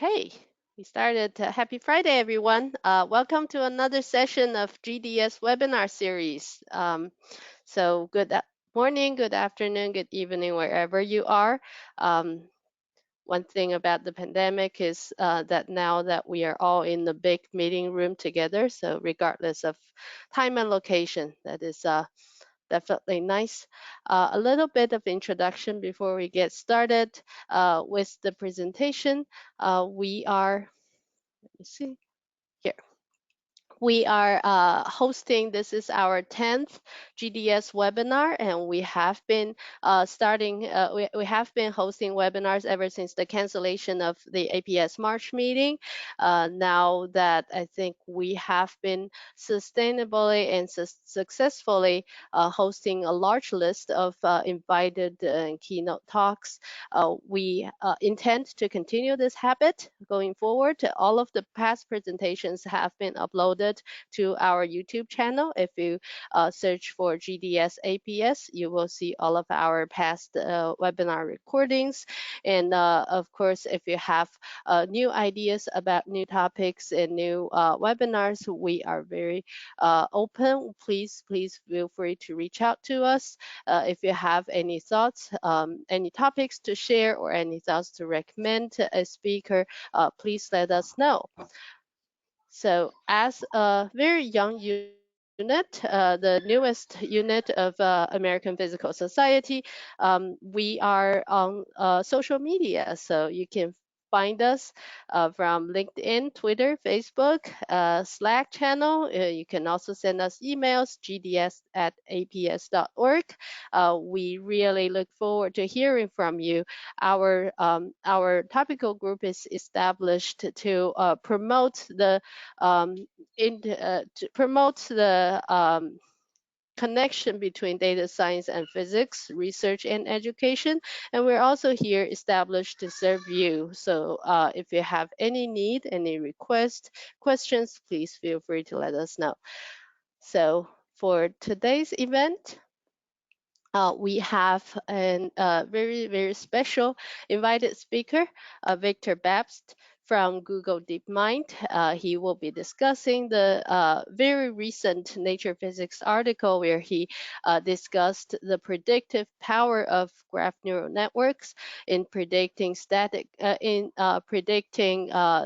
Okay, we started. Happy Friday, everyone. Welcome to another session of GDS webinar series. So good morning, good afternoon, good evening, wherever you are. One thing about the pandemic is that now that we are all in the big meeting room together, so regardless of time and location, that is definitely nice. A little bit of introduction before we get started with the presentation. We are, let me see, here. We are hosting, this is our 10th GDS webinar, and we have been we have been hosting webinars ever since the cancellation of the APS March meeting. Now that I think we have been sustainably and successfully hosting a large list of invited keynote talks, we intend to continue this habit going forward. All of the past presentations have been uploaded to our YouTube channel. If you search for GDS APS, you will see all of our past webinar recordings. And of course, if you have new ideas about new topics and new webinars, we are very open. Please feel free to reach out to us if you have any thoughts, any topics to share, or any thoughts to recommend to a speaker, please let us know. So as a very young unit, the newest unit of American Physical Society, we are on social media, so you can find us from LinkedIn, Twitter, Facebook, Slack channel. You can also send us emails, gds@aps.org. We really look forward to hearing from you. Our topical group is established to promote the connection between data science and physics, research and education. And we're also here established to serve you. So if you have any need, any request, questions, please feel free to let us know. So for today's event, we have a very, very special invited speaker, Victor Bapst from Google DeepMind. He will be discussing the very recent Nature Physics article where he discussed the predictive power of graph neural networks in predicting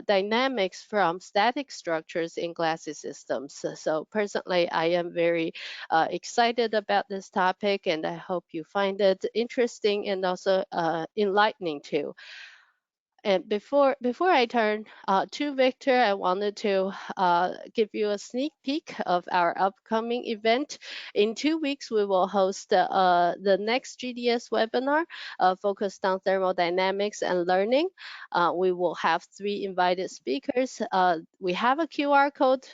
dynamics from static structures in glassy systems. So personally, I am very excited about this topic, and I hope you find it interesting and also enlightening too. And before I turn to Victor, I wanted to give you a sneak peek of our upcoming event. In 2 weeks, we will host the next GDS webinar focused on thermodynamics and learning. We will have 3 invited speakers. We have a QR code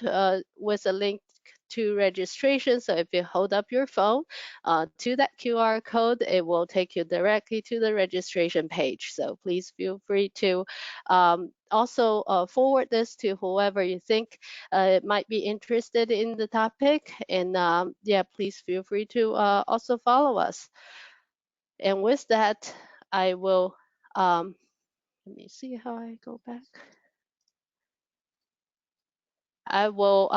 with a link to registration. So if you hold up your phone to that QR code, it will take you directly to the registration page. So please feel free to also forward this to whoever you think might be interested in the topic. And yeah, please feel free to also follow us. And with that, I will, let me see how I go back. I will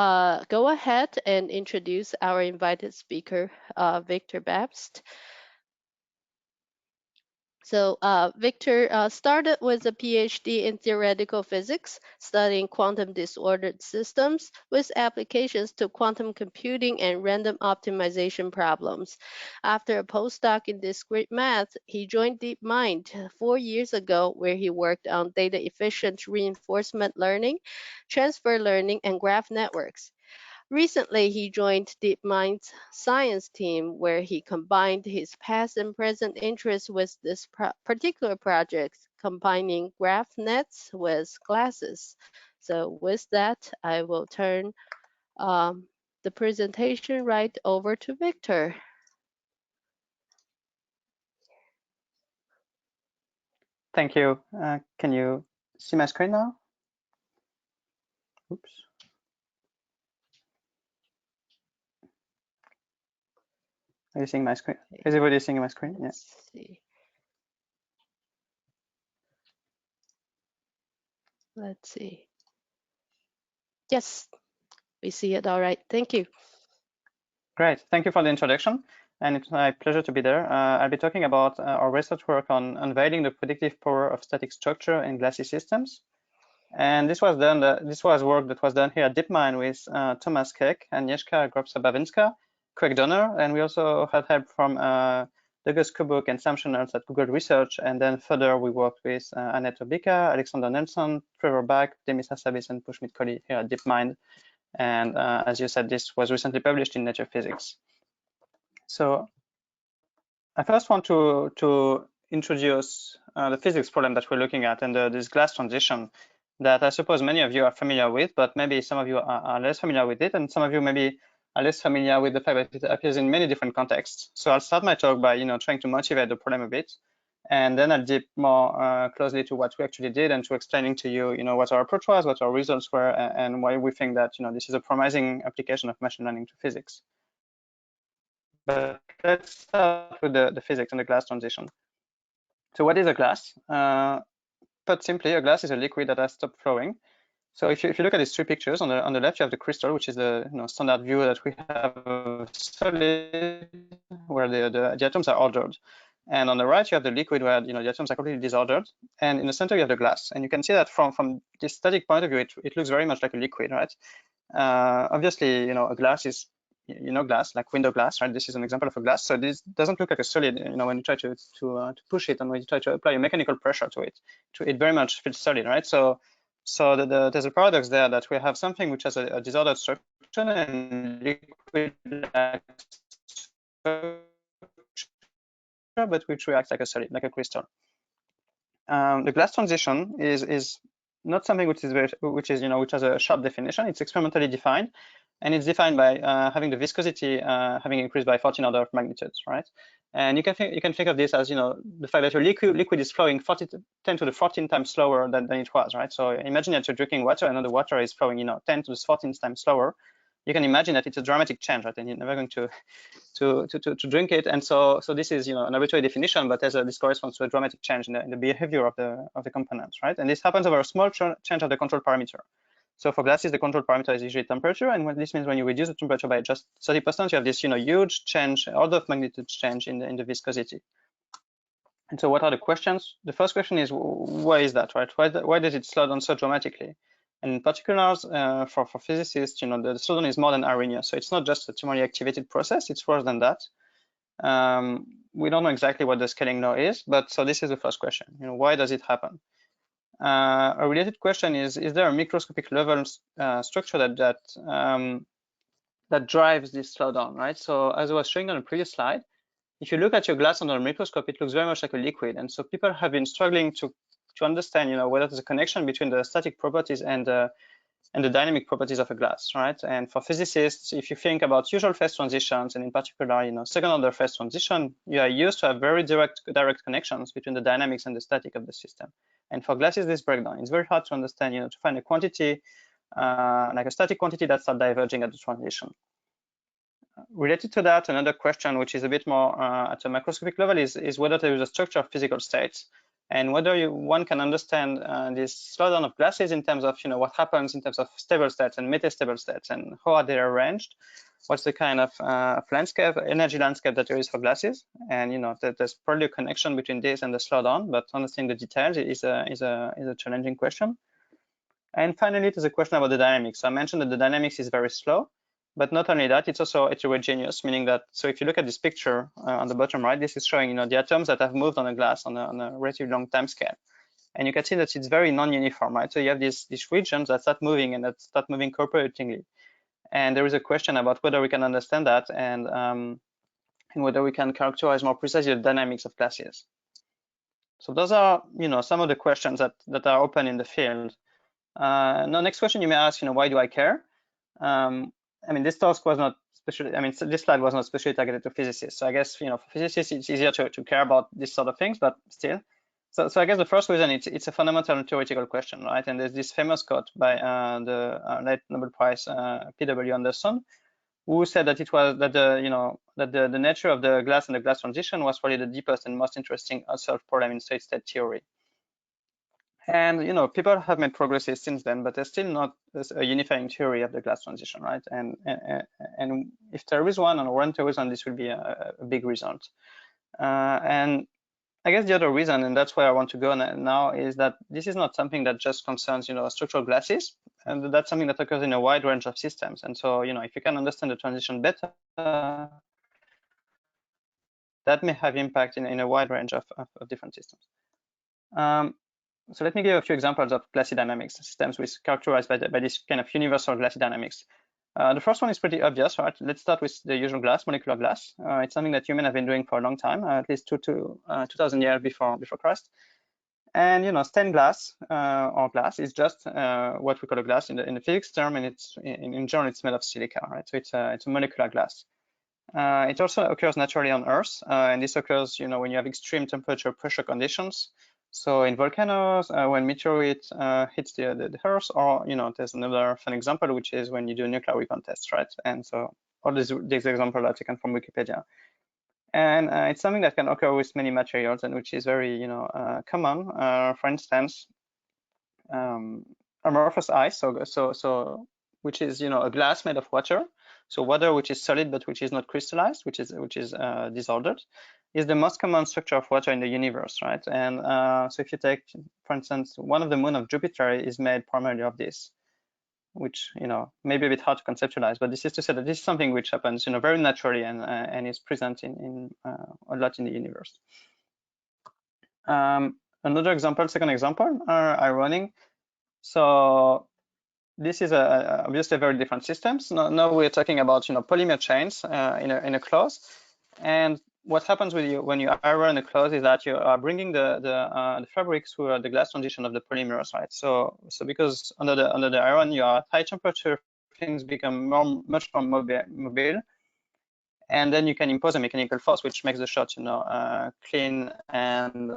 go ahead and introduce our invited speaker, Victor Bapst. So Victor started with a PhD in theoretical physics, studying quantum disordered systems with applications to quantum computing and random optimization problems. After a postdoc in discrete math, he joined DeepMind 4 years ago, where he worked on data-efficient reinforcement learning, transfer learning, and graph networks. Recently, he joined DeepMind's science team, where he combined his past and present interests with this particular project, combining graph nets with glasses. So with that, I will turn the presentation right over to Victor. Thank you. Can you see my screen now? Oops. Are you seeing my screen? Is everybody seeing my screen? Let's see. Let's see. Yes, we see it all right. Thank you. Great. Thank you for the introduction. And it's my pleasure to be there. I'll be talking about our research work on unveiling the predictive power of static structure in glassy systems. And this was work that was done here at DeepMind with Thomas Keck, Agnieszka Grobsa-Bawinska, Craig Donner, and we also had help from Douglas Kubuk and Sam Schoenertz at Google Research. And then further, we worked with Annette Obika, Alexander Nelson, Trevor Bach, Demis Hassabis, and Pushmit Kohli here at DeepMind. And as you said, this was recently published in Nature Physics. So I first want to introduce the physics problem that we're looking at and this glass transition that I suppose many of you are familiar with, but maybe some of you are less familiar with it, and some of you maybe are less familiar with the fact that it appears in many different contexts. So I'll start my talk by trying to motivate the problem a bit, and then I'll dip more closely to what we actually did and to explaining to you, what our approach was, what our results were, and why we think that this is a promising application of machine learning to physics. But let's start with the physics and the glass transition. So what is a glass? Put simply, a glass is a liquid that has stopped flowing. So if you look at these three pictures, on the left you have the crystal, which is the standard view that we have of solid, where the atoms are ordered. And on the right you have the liquid, where the atoms are completely disordered. And in the center you have the glass. And you can see that from this static point of view, it looks very much like a liquid, right? Obviously, a glass is glass, like window glass, right? This is an example of a glass. So this doesn't look like a solid, when you try to push it and when you try to apply a mechanical pressure to it, it very much feels solid, right? So there's a paradox there that we have something which has a disordered structure and liquid structure, but which reacts like a solid, like a crystal. The glass transition is not something which has a sharp definition. It's experimentally defined, and it's defined by having the viscosity having increased by 14 order of magnitudes, right? And you can think of this as the fact that your liquid is flowing 10 to the 14 times slower than it was, right? So imagine that you're drinking water and the water is flowing 10 to the 14 times slower. You can imagine that it's a dramatic change, right? And you're never going to drink it. And so this is an arbitrary definition, but this corresponds to a dramatic change in the behavior of the components, right? And this happens over a small change of the control parameter. So for glasses, the control parameter is usually temperature, and this means when you reduce the temperature by just 30%, you have this huge change, order of magnitude change in the viscosity. And so what are the questions? The first question is, why is that, right? Why does it slow down so dramatically? And in particular, for physicists, the slowdown is more than arrhythmia. So it's not just a tumorally activated process, it's worse than that. We don't know exactly what the scaling law is, but so this is the first question. Why does it happen? A related question is there a microscopic level structure that drives this slowdown, right? So as I was showing on the previous slide, if you look at your glass under a microscope, it looks very much like a liquid. And so people have been struggling to understand, whether there's a connection between the static properties and the dynamic properties of a glass, right? And for physicists, if you think about usual phase transitions, and in particular, second order phase transition, you are used to have very direct connections between the dynamics and the static of the system. And for glasses, this breakdown, it's very hard to understand, to find a quantity, like a static quantity that starts diverging at the transition. Related to that, another question, which is a bit more at a macroscopic level, is whether there is a structure of physical states, and whether one can understand this slowdown of glasses in terms of what happens in terms of stable states and metastable states, and how are they arranged. What's the kind of landscape, energy landscape that there is for glasses, and there's probably a connection between this and the slowdown, but understanding the details is a challenging question. And finally, there's a question about the dynamics. So I mentioned that the dynamics is very slow. But not only that, it's also heterogeneous, meaning that, so if you look at this picture on the bottom right, this is showing, the atoms that have moved on a glass on a relatively long time scale. And you can see that it's very non-uniform, right? So you have these regions that start moving and that start moving cooperatingly. And there is a question about whether we can understand that and whether we can characterize more precisely the dynamics of glasses. So those are, some of the questions that are open in the field. Now, next question you may ask, why do I care? This task was not this slide was not specially targeted to physicists. So I guess, for physicists, it's easier to care about this sort of things, but still. So I guess the first reason, it's a fundamental theoretical question, right? And there's this famous quote by the late Nobel Prize P.W. Anderson, who said that it was that the nature of the glass and the glass transition was probably the deepest and most interesting unsolved problem in solid state theory. And people have made progresses since then, but there's still not a unifying theory of the glass transition, right? And if there is one, or when there is one, this will be a big result. And I guess the other reason, and that's where I want to go now, is that this is not something that just concerns structural glasses, and that's something that occurs in a wide range of systems. And so if you can understand the transition better, that may have impact in a wide range of different systems. So let me give a few examples of glassy dynamics, systems which characterized by this kind of universal glassy dynamics. The first one is pretty obvious, right? Let's start with the usual glass, molecular glass. It's something that humans have been doing for a long time, at least 2,000 years before Christ. And stained glass or glass is just what we call a glass in the physics term, and it's in general it's made of silica, right? So it's a molecular glass. It also occurs naturally on Earth, and this occurs, when you have extreme temperature pressure conditions. So in volcanoes, when meteorite hits the Earth, or there's another fun example, which is when you do nuclear weapon tests, right? And so all these examples are taken from Wikipedia. And it's something that can occur with many materials, and which is very, common. For instance, amorphous ice, so which is, a glass made of water. So water which is solid but which is not crystallized, which is disordered, is the most common structure of water in the universe, right? And so if you take, for instance, one of the moons of Jupiter is made primarily of this, which may be a bit hard to conceptualize, but this is to say that this is something which happens very naturally and is present in a lot in the universe. Another example, second example, are running. So this is obviously very different systems. Now we're talking about polymer chains in a cloth, and what happens when you iron a cloth is that you are bringing the fabric through the glass transition of the polymers, right? So because under the iron you are at high temperature, things become much more mobile, and then you can impose a mechanical force which makes the shot clean and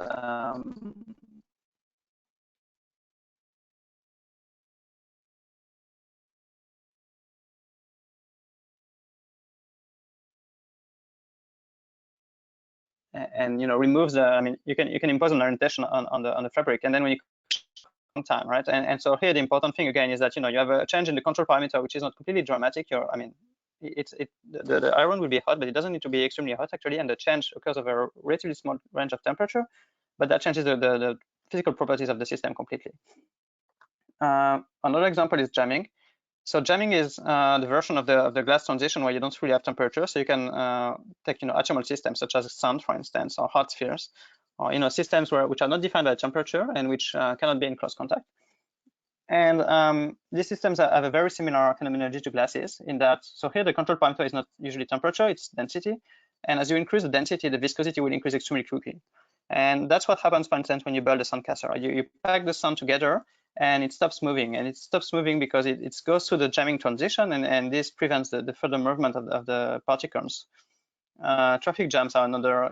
removes the. I mean, you can impose an orientation on the fabric, and then when you time, right? And so here the important thing again is that you have a change in the control parameter, which is not completely dramatic. I mean, the iron will be hot, but it doesn't need to be extremely hot actually, and the change occurs over a relatively small range of temperature, but that changes the physical properties of the system completely. Another example is jamming. So jamming is the version of the glass transition where you don't really have temperature. So you can take atomal systems such as sand, for instance, or hot spheres, or systems which are not defined by temperature and which cannot be in close contact. And these systems have a very similar phenomenology to glasses in that. So here the control parameter is not usually temperature; it's density. And as you increase the density, the viscosity will increase extremely quickly. And that's what happens, for instance, when you build a sandcastle. You pack the sand together, and it stops moving. And it stops moving because it goes through the jamming transition, and this prevents the further movement of the particles. Traffic jams are another,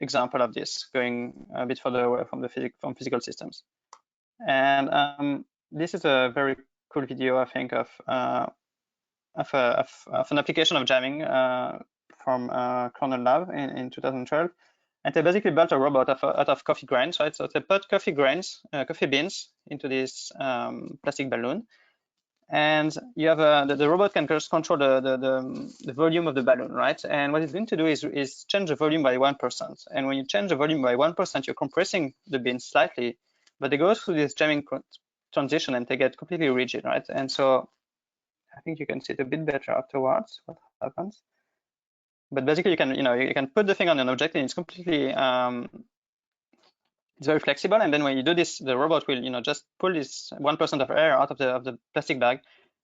example of this, going a bit further away from physical systems. And this is a very cool video, I think, of an application of jamming from Cornell Lab in 2012. And they basically built a robot out of coffee grains, right? So they put coffee grains, coffee beans into this plastic balloon. And you have the robot can just control the volume of the balloon, right? And what it's going to do is change the volume by 1%. And when you change the volume by 1%, you're compressing the beans slightly, but they go through this jamming transition and they get completely rigid, right? And so I think you can see it a bit better afterwards what happens. But basically, you can put the thing on an object and it's completely it's very flexible. And then when you do this, the robot will just pull this 1% of air out of the plastic bag.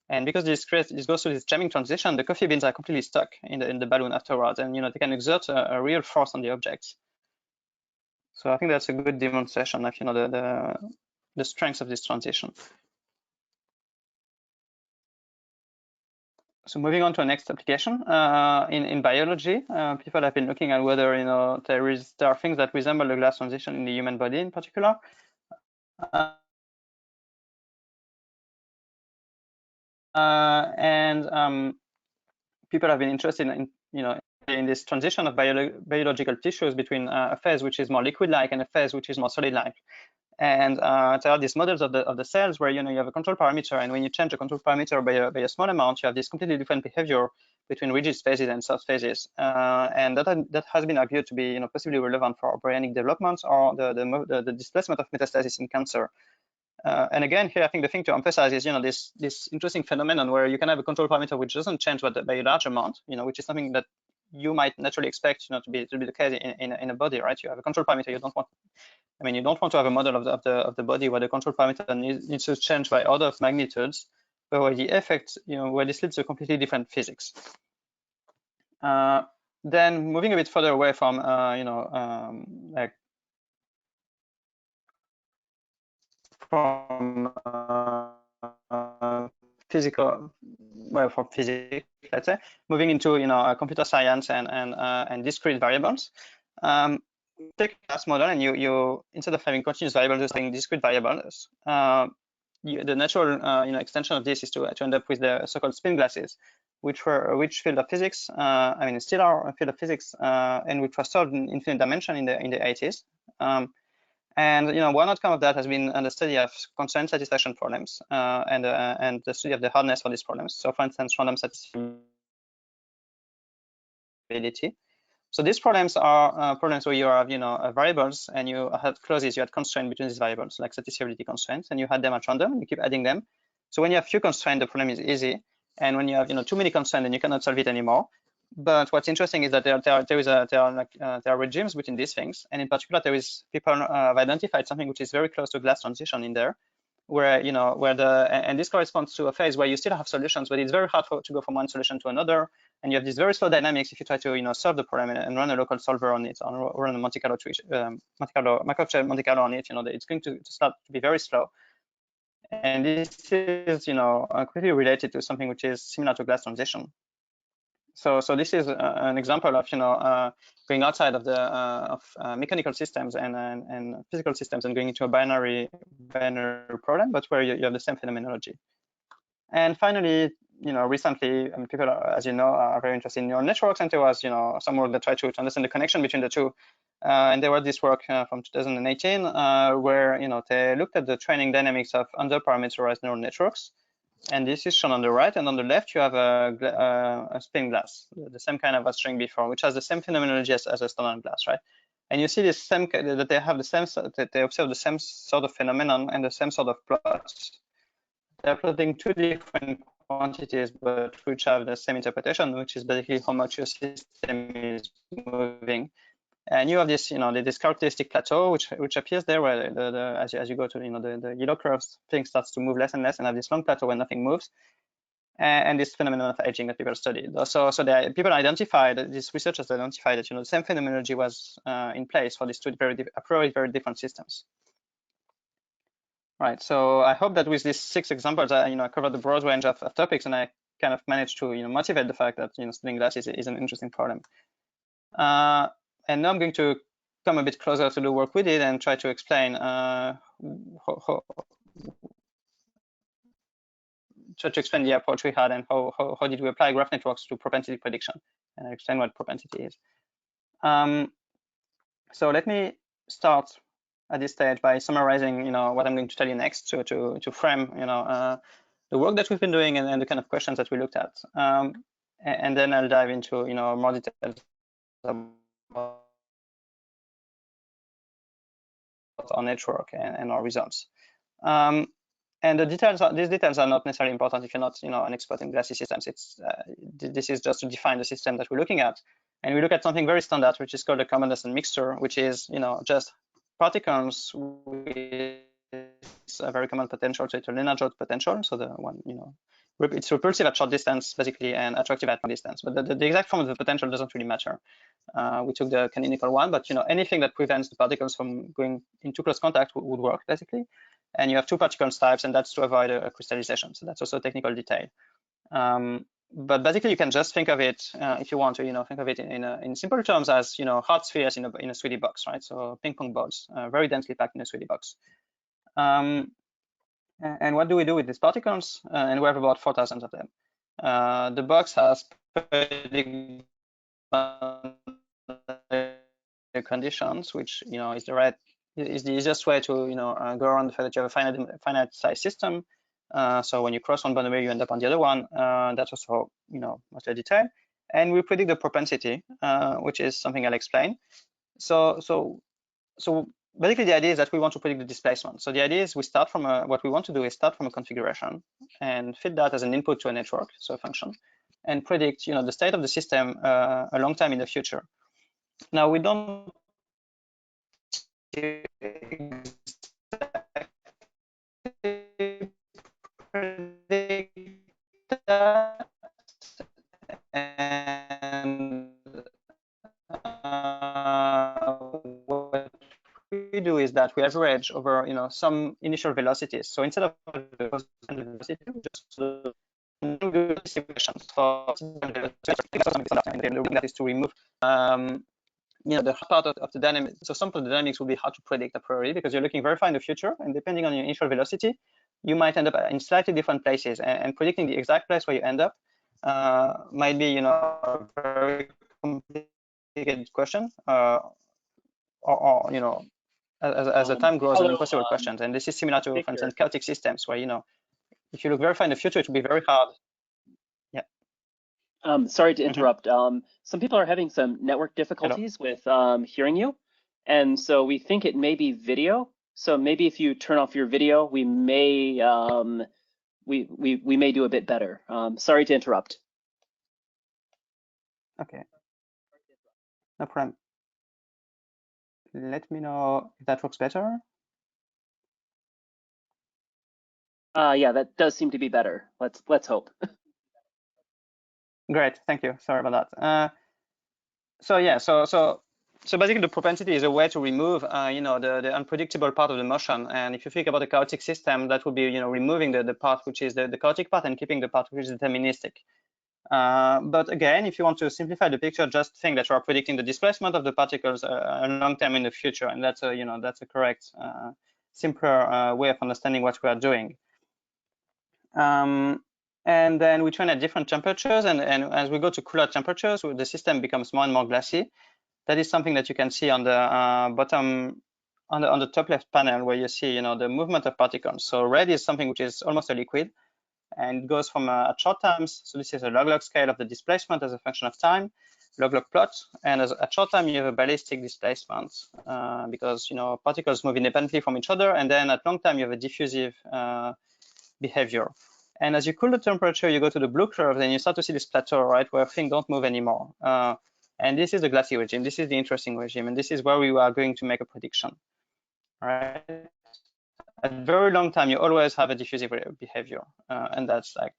And because this goes through this jamming transition, the coffee beans are completely stuck in the balloon afterwards, and they can exert a real force on the objects. So I think that's a good demonstration of the strengths of this transition. So moving on to the next application, in biology, people have been looking at whether there are things that resemble the glass transition in the human body in particular. And people have been interested in this transition of biological tissues between a phase which is more liquid-like and a phase which is more solid-like. And there are these models of the cells where you have a control parameter, and when you change the control parameter by a small amount, you have this completely different behavior between rigid phases and soft phases. And that has been argued to be possibly relevant for embryonic development or the displacement of metastasis in cancer. And again, here I think the thing to emphasize is this interesting phenomenon where you can have a control parameter which doesn't change by a large amount, which is something that you might naturally expect to be the case in a body, right? You have a control parameter. You don't want to have a model of the body where the control parameter needs to change by order of magnitudes, but where the effect, where this leads to completely different physics. Then moving a bit further away from like from physical, well, for physics, let's say, moving into computer science and discrete variables. Take a class model, and you instead of having continuous variables, just having discrete variables. The natural extension of this is to end up with the so-called spin glasses, which field of physics, still are a field of physics, and which was solved in infinite dimension in the 80s. And one outcome of that has been the study of constraint satisfaction problems and the study of the hardness for these problems. So, for instance, random satisfiability. So these problems are problems where you have variables, and you had clauses, you had constraints between these variables, like satisfiability constraints, and you had them at random, and you keep adding them. So when you have few constraints, the problem is easy, and when you have too many constraints, then you cannot solve it anymore. But what's interesting is that there are regimes between these things, and in particular, people have identified something which is very close to glass transition in there, where and this corresponds to a phase where you still have solutions, but it's very hard to go from one solution to another, and you have these very slow dynamics if you try to solve the problem and run a local solver on it, or run a Monte Carlo Monte Carlo on it. It's going to start to be very slow. And this is quickly related to something which is similar to glass transition. So this is an example of going outside of the mechanical systems and physical systems and going into a binary problem, but where you have the same phenomenology. And finally, recently, people, as you know, are very interested in neural networks, and there was some work that tried to understand the connection between the two. And there was this work from 2018 where they looked at the training dynamics of under-parameterized neural networks. And this is shown on the right, and on the left you have a spin glass, the same kind of I was showing before, which has the same phenomenology as a standard glass, right? And you see the same that they have the same, that they observe the same sort of phenomenon and the same sort of plots. They're plotting two different quantities, but which have the same interpretation, which is basically how much your system is moving. And you have this, this characteristic plateau, which appears there, where as you go to the yellow curves, things starts to move less and less, and have this long plateau where nothing moves, and this phenomenon of aging that people studied. So people identified, these researchers identified that the same phenomenology was in place for these two a priori very different systems. Right. So I hope that with these 6 examples, I covered the broad range of topics, and I kind of managed to motivate the fact that studying glass is an interesting problem. And now I'm going to come a bit closer to the work we did and try to explain try to explain the approach we had and how did we apply graph networks to propensity prediction, and I'll explain what propensity is. So let me start at this stage by summarizing what I'm going to tell you next, to frame the work that we've been doing and the kind of questions that we looked at, and then I'll dive into more details about our network and our results. And these details are not necessarily important if you're not an expert in glassy systems. This is just to define the system that we're looking at, and we look at something very standard, which is called a condensate mixture, which is just particles with a very common potential, so it's a Lennard-Jones potential. So the one it's repulsive at short distance basically and attractive at long distance, but the exact form of the potential doesn't really matter. We took the canonical one, but anything that prevents the particles from going into close contact would work basically. And you have 2 particle types, and that's to avoid a crystallization. So that's also a technical detail. But basically, you can just think of it, if you want to, think of it in simple terms as hard spheres in a 3D box, right? So ping pong balls, very densely packed in a 3D box. And what do we do with these particles? And we have about 4,000 of them. The box has conditions, which is the red is the easiest way to go around the fact that you have a finite size system. So when you cross one boundary, you end up on the other one. That's also mostly detail. And we predict the propensity, which is something I'll explain. So basically, the idea is that we want to predict the displacement. So the idea is we start from what we want to do is start from a configuration and feed that as an input to a network, so a function, and predict the state of the system a long time in the future. Now we don't predict that, and what we do is that we average over some initial velocities. So instead of the velocity, we just simulations for that is to remove the part of the dynamics. So some of the dynamics will be hard to predict a priori because you're looking very far in the future, and depending on your initial velocity, you might end up in slightly different places, and predicting the exact place where you end up might be a very complicated question, or as the time grows, an impossible question. And this is similar to, for instance, chaotic systems, where if you look very far in the future, it will be very hard. Yeah. Sorry to interrupt. Some people are having some network difficulties with hearing you, and so we think it may be video. So maybe if you turn off your video, we may we may do a bit better. Sorry to interrupt. Okay. No problem. Let me know if that works better. Yeah, that does seem to be better. Let's hope. Great, thank you. Sorry about that. So yeah, so basically the propensity is a way to remove the unpredictable part of the motion. And if you think about a chaotic system, that would be removing the part which is the chaotic part and keeping the part which is deterministic. But again, if you want to simplify the picture, just think that you are predicting the displacement of the particles a long time in the future, and that's a correct, simpler way of understanding what we are doing. And then we train at different temperatures, and as we go to cooler temperatures, the system becomes more and more glassy. That is something that you can see on the bottom, on the top left panel, where you see the movement of particles. So red is something which is almost a liquid, and it goes from at short times. So this is a log-log scale of the displacement as a function of time, log-log plot, and at short time you have a ballistic displacement because particles move independently from each other, and then at long time you have a diffusive behavior. And as you cool the temperature, you go to the blue curve, then you start to see this plateau, right, where things don't move anymore. And this is the glassy regime. This is the interesting regime, and this is where we are going to make a prediction. Right? At very long time, you always have a diffusive behavior, and that's like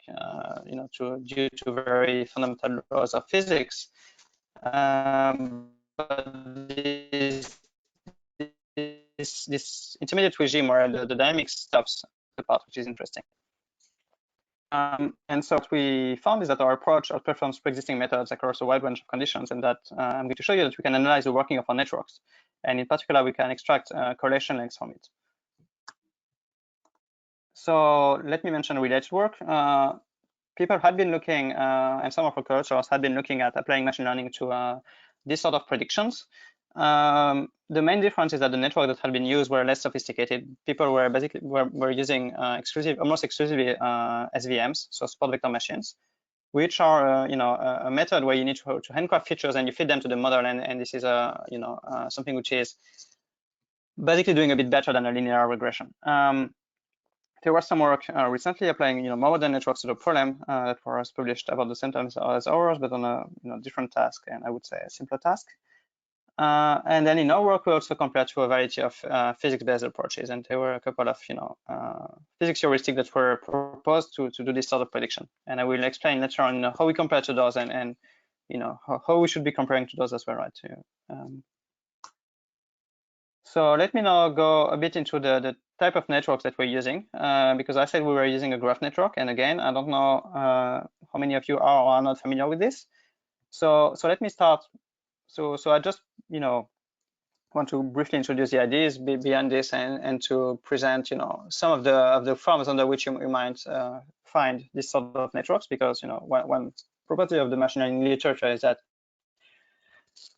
due to very fundamental laws of physics. But this intermediate regime where the dynamics stops the part, which is interesting. And so what we found is that our approach outperforms pre-existing methods across a wide range of conditions, and that I'm going to show you that we can analyze the working of our networks. And in particular, we can extract correlation lengths from it. So let me mention related work. People had been looking, and some of our collaborators had been looking at applying machine learning to this sort of predictions. The main difference is that the network that had been used were less sophisticated. People were basically were using almost exclusively SVMs, so support vector machines, which are a method where you need to handcraft features and you feed them to the model, and this is something which is basically doing a bit better than a linear regression. There was some work recently applying more modern networks to the problem that was published about the same time as ours, but on a different task, and I would say a simpler task. And then in our work, we also compared to a variety of physics-based approaches, and there were a couple of physics heuristics that were proposed to do this sort of prediction. And I will explain later on how we compare to those, and how we should be comparing to those as well, right? So let me now go a bit into the type of networks that we're using, because I said we were using a graph network, and again, I don't know how many of you are or are not familiar with this. So let me start. So I just want to briefly introduce the ideas behind this, and to present some of the forms under which you might find this sort of networks, because one property of the machine learning literature is that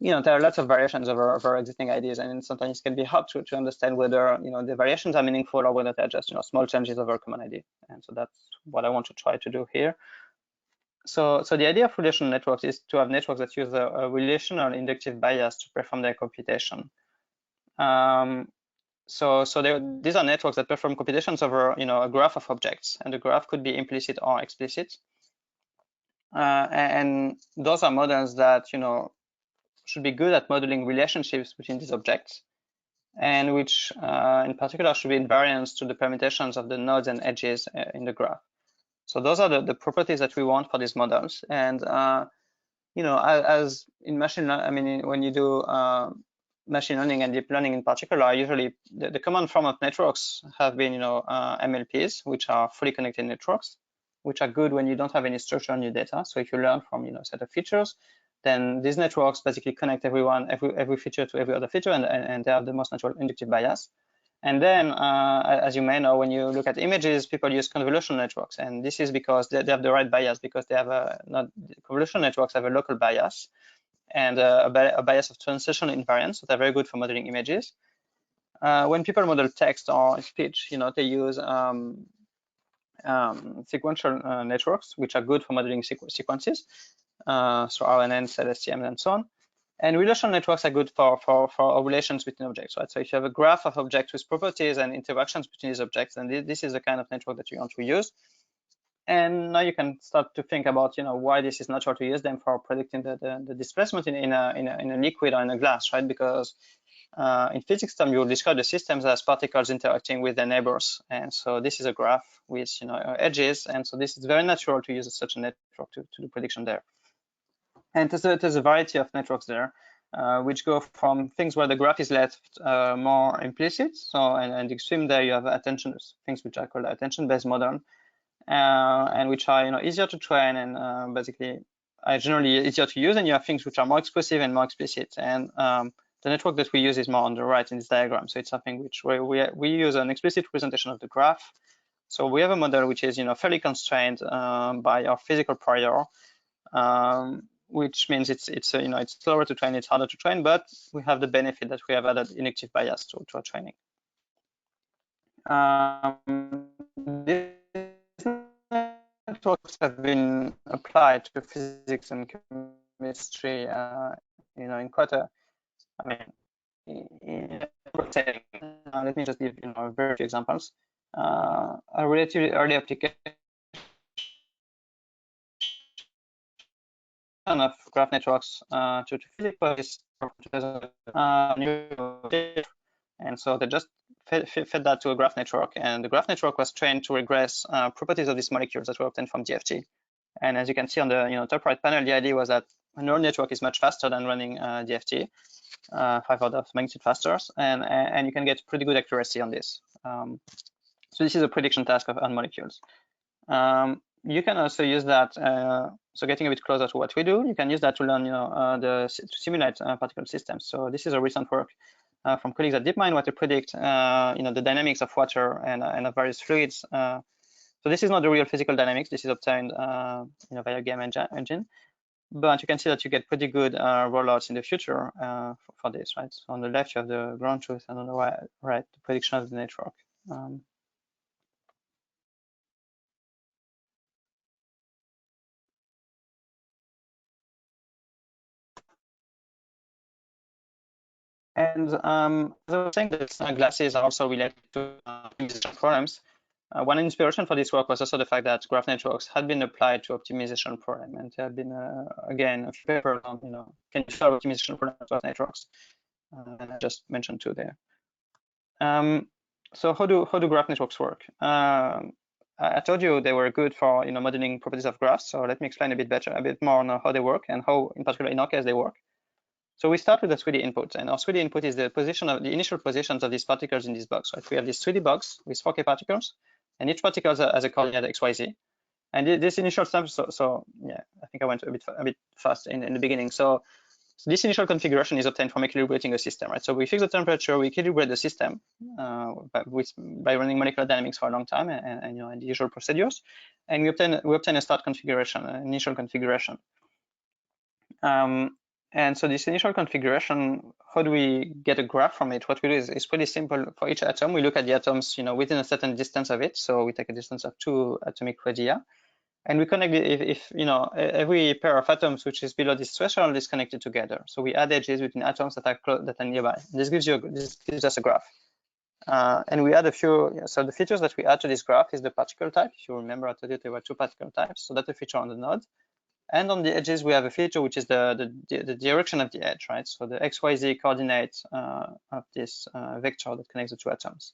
there are lots of variations over existing ideas, and sometimes it can be hard to understand whether the variations are meaningful or whether they're just small changes over a common idea. And so that's what I want to try to do here. So the idea of relational networks is to have networks that use a relational inductive bias to perform their computation. So these are networks that perform computations over a graph of objects, and the graph could be implicit or explicit. And those are models that should be good at modeling relationships between these objects, and which in particular should be invariant to the permutations of the nodes and edges in the graph. So those are the properties that we want for these models. And as in machine learning, when you do machine learning and deep learning in particular, usually the common form of networks have been MLPs, which are fully connected networks, which are good when you don't have any structure in your data. So if you learn from a set of features, then these networks basically connect every feature to every other feature, and they have the most natural inductive bias. And then, as you may know, when you look at images, people use convolutional networks, and this is because they have the right bias, because they have convolutional networks have a local bias and a bias of transitional invariance, so they're very good for modeling images. When people model text or speech, they use sequential networks, which are good for modeling sequences, so RNN, LSTM, and so on. And relational networks are good for relations between objects, right? So if you have a graph of objects with properties and interactions between these objects, then this is the kind of network that you want to use. And now you can start to think about, why this is natural to use them for predicting the displacement in a liquid or in a glass, right? Because in physics terms, you will describe the systems as particles interacting with their neighbors. And so this is a graph with, edges. And so this is very natural to use such a network to do prediction there. And there's a variety of networks there, which go from things where the graph is left more implicit. So, and the extreme there, you have attention, things which are called attention-based model, and which are easier to train and basically are generally easier to use. And you have things which are more exclusive and more explicit. And the network that we use is more on the right in this diagram. So it's something which we use an explicit representation of the graph. So we have a model which is fairly constrained by our physical prior. Which means it's slower to train, it's harder to train, but we have the benefit that we have added inductive bias to our training. These networks have been applied to physics and chemistry, in quite a, let me just give very few examples. A relatively early application of graph networks to physics, and so they just fed that to a graph network, and the graph network was trained to regress properties of these molecules that were obtained from DFT. And as you can see on the top right panel, the idea was that a neural network is much faster than running DFT, 5 orders of magnitude faster, and you can get pretty good accuracy on this. So this is a prediction task on molecules. You can also use that, so getting a bit closer to what we do, you can use that to learn, to simulate particle systems. So this is a recent work from colleagues at DeepMind, where to predict, the dynamics of water and of various fluids. So this is not the real physical dynamics. This is obtained, via game engine. But you can see that you get pretty good rollouts in the future for this, right? So on the left, you have the ground truth, and on the right, the prediction of the network. And as I was saying, that glasses are also related to optimization problems. One inspiration for this work was also the fact that graph networks had been applied to optimization problem, and there have been again a few papers on can you solve optimization problems with graph networks, and I just mentioned 2 there. So how do graph networks work? I told you they were good for modeling properties of graphs. So let me explain a bit more on how they work and how, in particular, in our case, they work. So we start with a 3D input, and our 3D input is the initial positions of these particles in this box. Right? We have this 3D box with 4K particles, and each particle has a coordinate XYZ. And this initial stuff, so yeah, I think I went a bit fast in the beginning. So this initial configuration is obtained from equilibrating a system, right? So we fix the temperature, we equilibrate the system by running molecular dynamics for a long time and the usual procedures, and we obtain a start configuration, an initial configuration. And so this initial configuration, how do we get a graph from it? What we do is pretty simple. For each atom, we look at the atoms, within a certain distance of it. So we take a distance of 2 atomic radii, and we connect it if every pair of atoms which is below this threshold is connected together. So we add edges between atoms that are nearby. This gives us a graph. And we add a few. So the features that we add to this graph is the particle type. If you remember, I told you there were 2 particle types. So that's a feature on the node. And on the edges, we have a feature which is the direction of the edge, right? So the XYZ coordinate of this vector that connects the 2 atoms.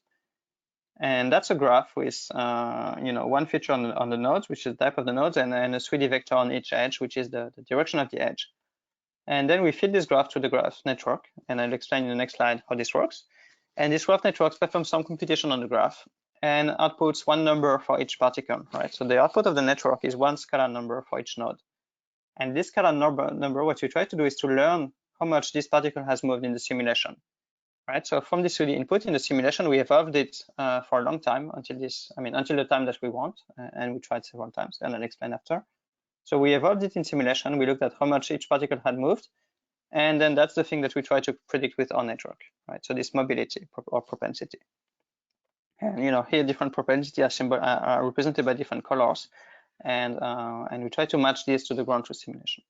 And that's a graph with, one feature on the nodes, which is the type of the nodes, and a 3D vector on each edge, which is the direction of the edge. And then we feed this graph to the graph network, and I'll explain in the next slide how this works. And this graph network performs some computation on the graph and outputs one number for each particle, right? So the output of the network is one scalar number for each node. And this scalar number, what you try to do is to learn how much this particle has moved in the simulation, right? So from this 3D input in the simulation, we evolved it for a long time until the time that we want, and we tried several times, and I'll explain after. So we evolved it in simulation. We looked at how much each particle had moved, and then that's the thing that we try to predict with our network, right? So this mobility or propensity. And here different propensity are represented by different colors, and we try to match this to the ground truth simulation.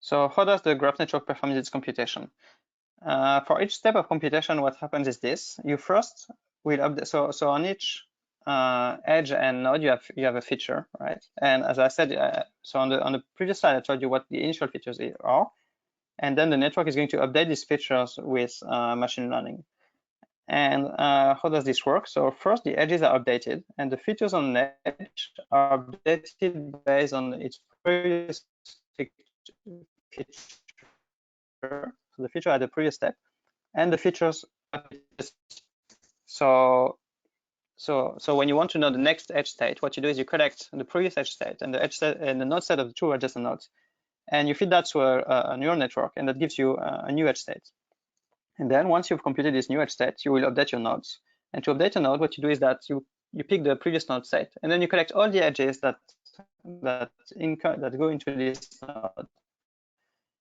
So how does the graph network perform its computation? For each step of computation, what happens is this: you first will update. So on each edge and node, you have a feature, right? And as I said, so on the previous slide, I told you what the initial features are, and then the network is going to update these features with machine learning. And how does this work? So first, the edges are updated, and the features on the edge are updated based on its previous feature. So the feature at the previous step, and the features. So when you want to know the next edge state, what you do is you collect the previous edge state and the edge state and the node state of the 2 adjacent nodes, and you feed that to a neural network, and that gives you a new edge state. And then once you've computed this new edge state, you will update your nodes. And to update a node, what you do is that you pick the previous node state, and then you collect all the edges that go into this node.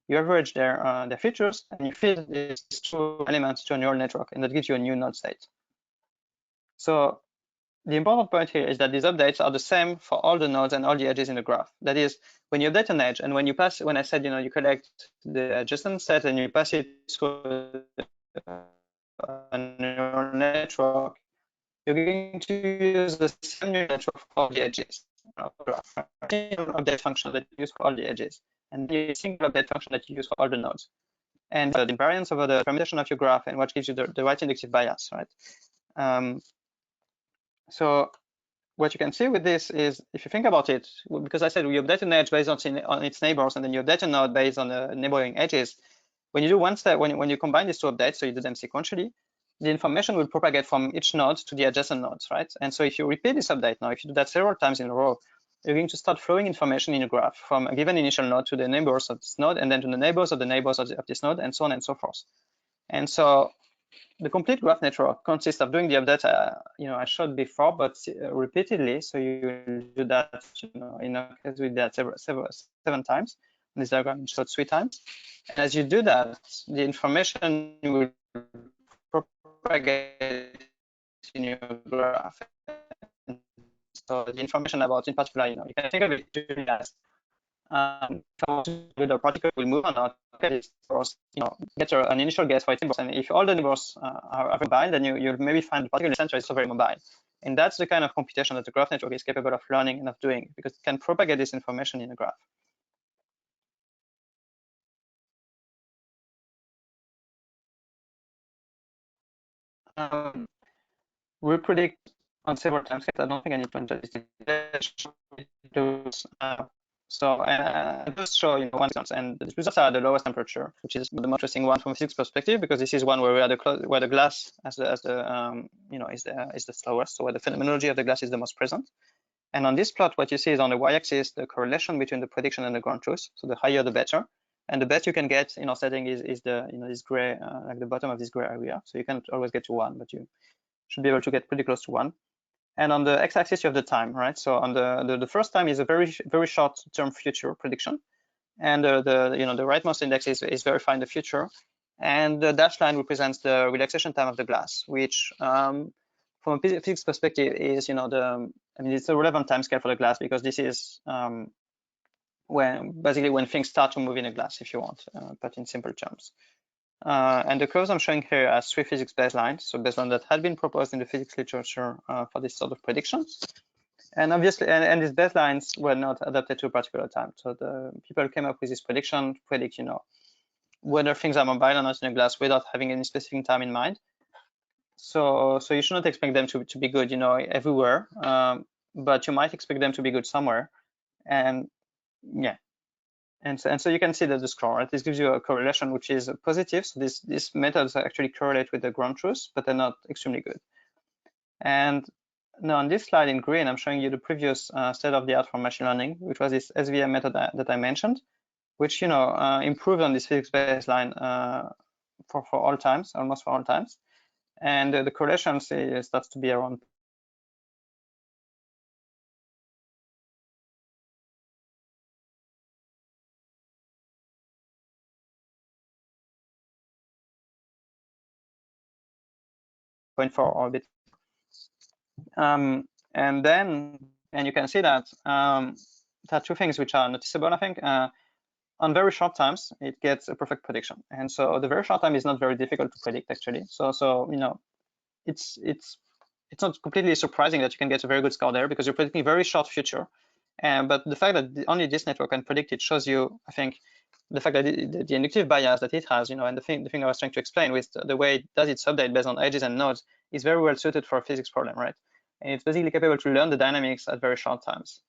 You average their features, and you feed these 2 elements to a neural network, and that gives you a new node state. So the important point here is that these updates are the same for all the nodes and all the edges in the graph. That is, when you update an edge, and when I said, you collect the adjacent set and you pass it to a neural network, you're going to use the same neural network for all the edges of the graph. Update function that you use for all the edges, and the single update function that you use for all the nodes. And the invariance over the permutation of your graph and what gives you the right inductive bias, right? So what you can see with this is, if you think about it, because I said we update an edge based on its neighbors, and then you update a node based on the neighboring edges. When you do one step, when you combine these 2 updates, so you do them sequentially, the information will propagate from each node to the adjacent nodes, right? And so if you repeat this update now, if you do that several times in a row, you're going to start flowing information in a graph from a given initial node to the neighbors of this node, and then to the neighbors of this node, and so on and so forth. And so the complete graph network consists of doing the update, I showed before, but repeatedly. So you do that, in a case we did that 7 times. In this diagram, it showed 3 times. And as you do that, the information will propagate in your graph. And so the information about, in particular, you can think of it as the particle will move or not, get an initial guess for its neighbors. And if all the neighbors are mobile, then you'll maybe find the particle in the center is so very mobile. And that's the kind of computation that the graph network is capable of learning and of doing, because it can propagate this information in a graph. We predict on several time scales. I don't think I need to enter this. So just show one results, and the results are the lowest temperature, which is the most interesting one from a physics perspective, because this is one where the glass is the slowest, so where the phenomenology of the glass is the most present. And on this plot, what you see is on the y-axis the correlation between the prediction and the ground truth. So the higher the better, and the best you can get in our setting is the this gray, like the bottom of this gray area. So you can't always get to 1, but you should be able to get pretty close to 1. And on the x-axis, you have the time, right? So on the first time is a very short-term future prediction, and the rightmost index is verifying the future, and the dashed line represents the relaxation time of the glass, which from a physics perspective is it's a relevant time scale for the glass, because this is when things start to move in a glass, if you want, but in simple terms. And the curves I'm showing here are 3 physics baselines, so baselines that had been proposed in the physics literature for this sort of predictions. And obviously, and these baselines were not adapted to a particular time. So the people came up with this prediction, predict, whether things are mobile or not in a glass without having any specific time in mind. So you should not expect them to be good, everywhere, but you might expect them to be good somewhere. And yeah. And so you can see that the score, right? This gives you a correlation which is positive. So these methods actually correlate with the ground truth, but they're not extremely good. And now on this slide in green, I'm showing you the previous state of the art for machine learning, which was this SVM method that I mentioned, which improved on this physics baseline for all times, almost for all times. And the correlation starts to be around 0.4 or a bit. And you can see that there are 2 things which are noticeable, I think. On very short times, it gets a perfect prediction. And so the very short time is not very difficult to predict, actually. So it's not completely surprising that you can get a very good score there, because you're predicting very short future. But the fact that only this network can predict it shows you, I think, the fact that the inductive bias that it has, and the thing I was trying to explain with the way it does its update based on edges and nodes is very well suited for a physics problem, right? And it's basically capable to learn the dynamics at very short times.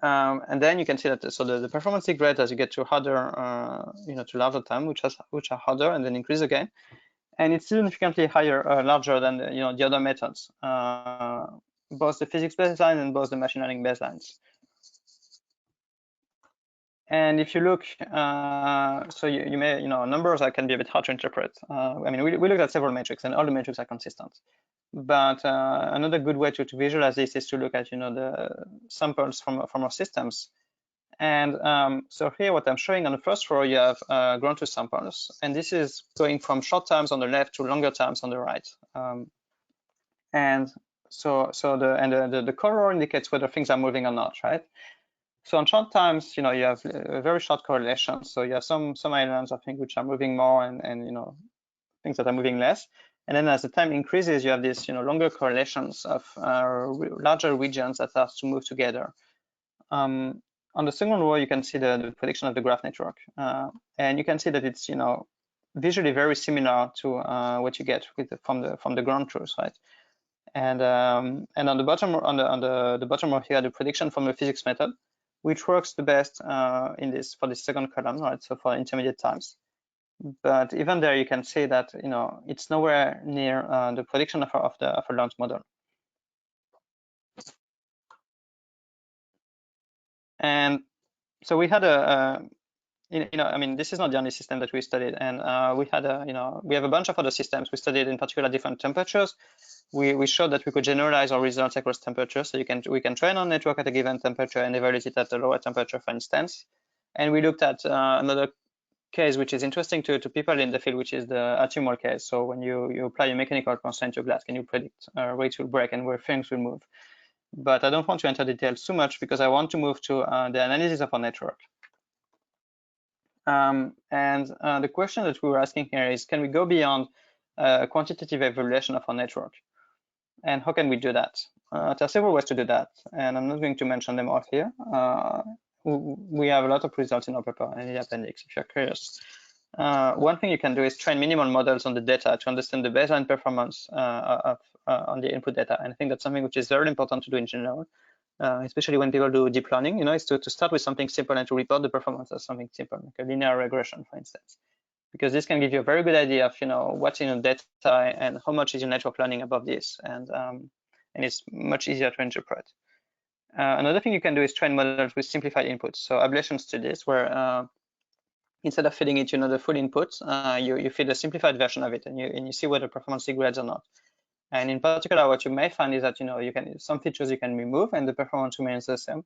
And then you can see that the performance degrades as you get to harder, to larger time, which are harder, and then increase again. And it's significantly higher, larger than the other methods, both the physics baseline and both the machine learning baselines. And if you look, so you may, numbers that can be a bit hard to interpret. I mean, we looked at several metrics, and all the metrics are consistent. But another good way to visualize this is to look at, the samples from our systems. And so here, what I'm showing on the first row, you have ground truth samples, and this is going from short times on the left to longer times on the right. And so the color indicates whether things are moving or not, right? So on short times, you have a very short correlation. So you have some islands, I think, which are moving more, and things that are moving less. And then as the time increases, you have these longer correlations of larger regions that start to move together. On the second row, you can see the prediction of the graph network, and you can see that it's visually very similar to what you get from the ground truth, right? And on the bottom the bottom row here, the prediction from the physics method, which works the best for this second column, right? So for intermediate times. But even there, you can see that it's nowhere near the prediction of a launch model. And so we had I mean, this is not the only system that we studied, and we had we have a bunch of other systems. We studied in particular different temperatures. We showed that we could generalize our results across temperatures. So we can train our network at a given temperature and evaluate it at a lower temperature, for instance. And we looked at another case which is interesting to people in the field, which is the atomic case. So when you apply a mechanical constraint to glass, can you predict where it will break and where things will move? But I don't want to enter details too much, because I want to move to the analysis of our network. And the question that we were asking here is, can we go beyond quantitative evaluation of our network? And how can we do that? There are several ways to do that, and I'm not going to mention them all here. We have a lot of results in our paper and in the appendix, if you're curious. One thing you can do is train minimal models on the data to understand the baseline performance on the input data. And I think that's something which is very important to do in general, especially when people do deep learning, is to start with something simple and to report the performance as something simple, like a linear regression, for instance. Because this can give you a very good idea of what's in your data and how much is your network learning above this, and it's much easier to interpret. Another thing you can do is train models with simplified inputs. So ablation studies, where instead of feeding it the full input, you feed a simplified version of it, and you see whether performance degrades or not. And in particular, what you may find is that some features you can remove and the performance remains the same.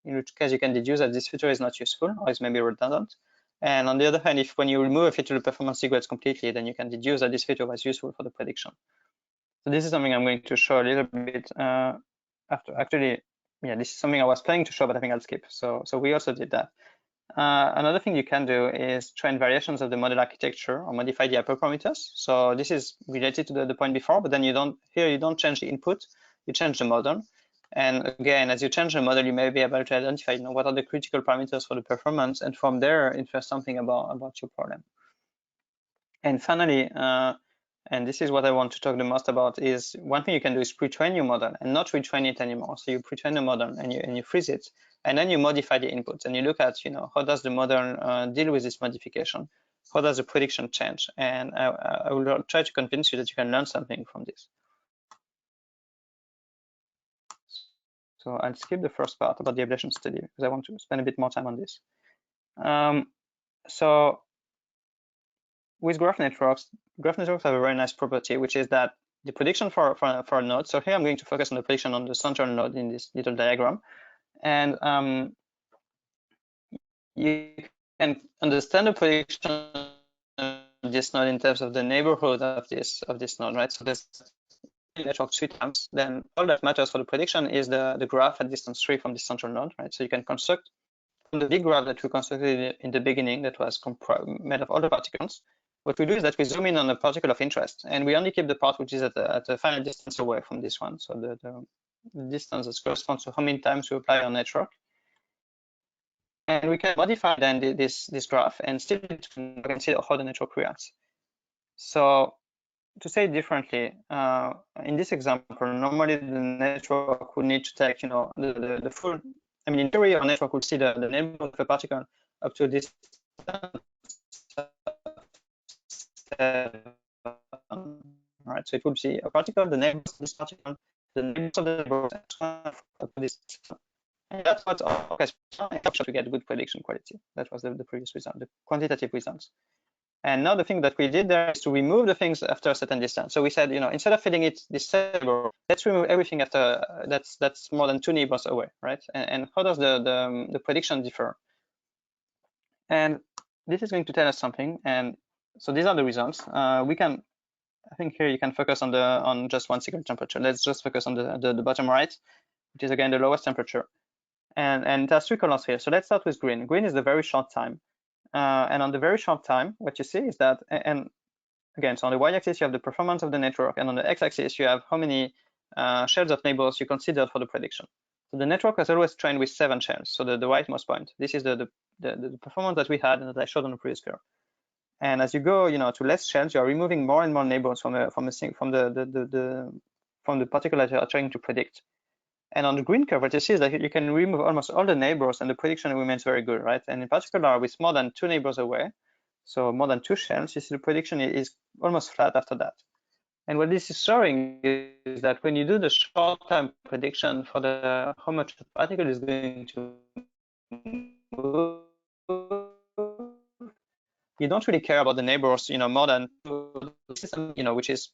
In which case you can deduce that this feature is not useful or is maybe redundant. And on the other hand, if when you remove a feature, the performance degrades completely, then you can deduce that this feature was useful for the prediction. So this is something I'm going to show a little bit after. Actually, yeah, this is something I was planning to show, but I think I'll skip. So we also did that. Another thing you can do is train variations of the model architecture or modify the hyperparameters. So this is related to the point before, but then you don't change the input, you change the model. And again, as you change the model, you may be able to identify what are the critical parameters for the performance, and from there infer something about your problem. And finally, and this is what I want to talk the most about, is one thing you can do is pre-train your model and not retrain it anymore. So you pre-train the model and you freeze it, and then you modify the inputs and you look at how does the model deal with this modification, how does the prediction change, and I will try to convince you that you can learn something from this. So I'll skip the first part about the ablation study because I want to spend a bit more time on this. So with graph networks have a very nice property, which is that the prediction for a node. So here I'm going to focus on the prediction on the central node in this little diagram, and you can understand the prediction of this node in terms of the neighborhood of this node, right? So there's network 3 times. Then all that matters for the prediction is the graph at distance 3 from the central node, right? So you can construct from the big graph that we constructed in the beginning that was made of all the particles. What we do is that we zoom in on a particle of interest, and we only keep the part which is at a final distance away from this one. So the distance that corresponds to how many times we apply our network. And we can modify then this graph and still consider how the network reacts. So to say it differently, in this example, normally the network would need to take the full, I mean, in theory, our network would see the neighborhood of a particle up to a distance right? So it would see a particle, the neighbors of this particle, the neighbors of the neighbors, up to this. And that's what helps to get good prediction quality. That was the previous result, the quantitative results. And now the thing that we did there is to remove the things after a certain distance. So we said, instead of filling it this neighbor, let's remove everything after that's more than 2 neighbors away, right? And how does the prediction differ? And this is going to tell us something. And so these are the results. We can, I think here you can focus on just one single temperature. Let's just focus on the bottom right, which is again the lowest temperature. And there's 3 colors here. So let's start with green. Green is the very short time. And on the very short time, what you see is that, and again, so on the y-axis, you have the performance of the network, and on the x-axis, you have how many shells of neighbors you considered for the prediction. So the network was always trained with 7 shells, so the rightmost point. This is the performance that we had and that I showed on the previous curve. And as you go, to less shells, you are removing more and more neighbors from the particle that you are trying to predict. And on the green curve, what you see is that you can remove almost all the neighbors and the prediction remains very good, right? And in particular, with more than 2 neighbors away, so more than 2 shells, you see the prediction is almost flat after that. And what this is showing is that when you do the short-time prediction for how much the particle is going to move, you don't really care about the neighbors, more than, which is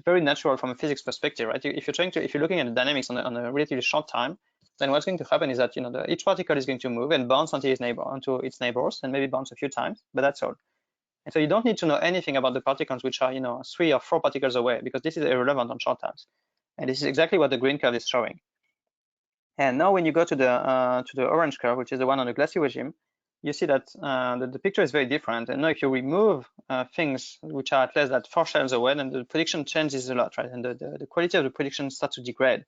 very natural from a physics perspective, right? If you're looking at the dynamics on a relatively short time, then what's going to happen is that each particle is going to move and bounce onto its neighbors, and maybe bounce a few times, but that's all. And so you don't need to know anything about the particles which are 3 or 4 particles away, because this is irrelevant on short times. And this is exactly what the green curve is showing. And now when you go to the orange curve, which is the one on the glassy regime, you see that the picture is very different. And now if you remove things which are at less than 4 shells away, then the prediction changes a lot, right? And the quality of the prediction starts to degrade.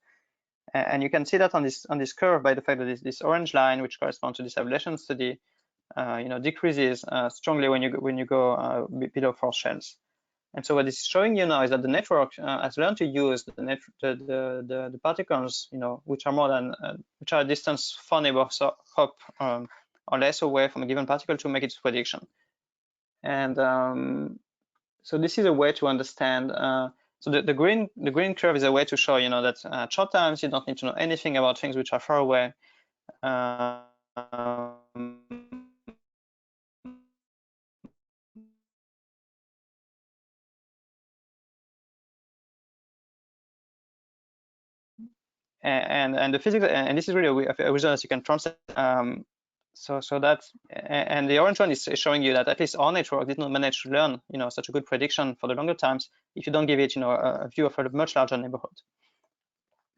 And you can see that on this curve by the fact that this orange line, which corresponds to this ablation study, decreases strongly when you go below 4 shells. And so what this is showing you now is that the network has learned to use the particles, which are more than which are a distance 4 neighbors hop or less away from a given particle to make its prediction. And so this is a way to understand. So the green curve is a way to show, that at short times you don't need to know anything about things which are far away. and the physics, and this is really a result that you can translate. So that's, and the orange one is showing you that at least our network did not manage to learn, such a good prediction for the longer times if you don't give it, a view of a much larger neighborhood.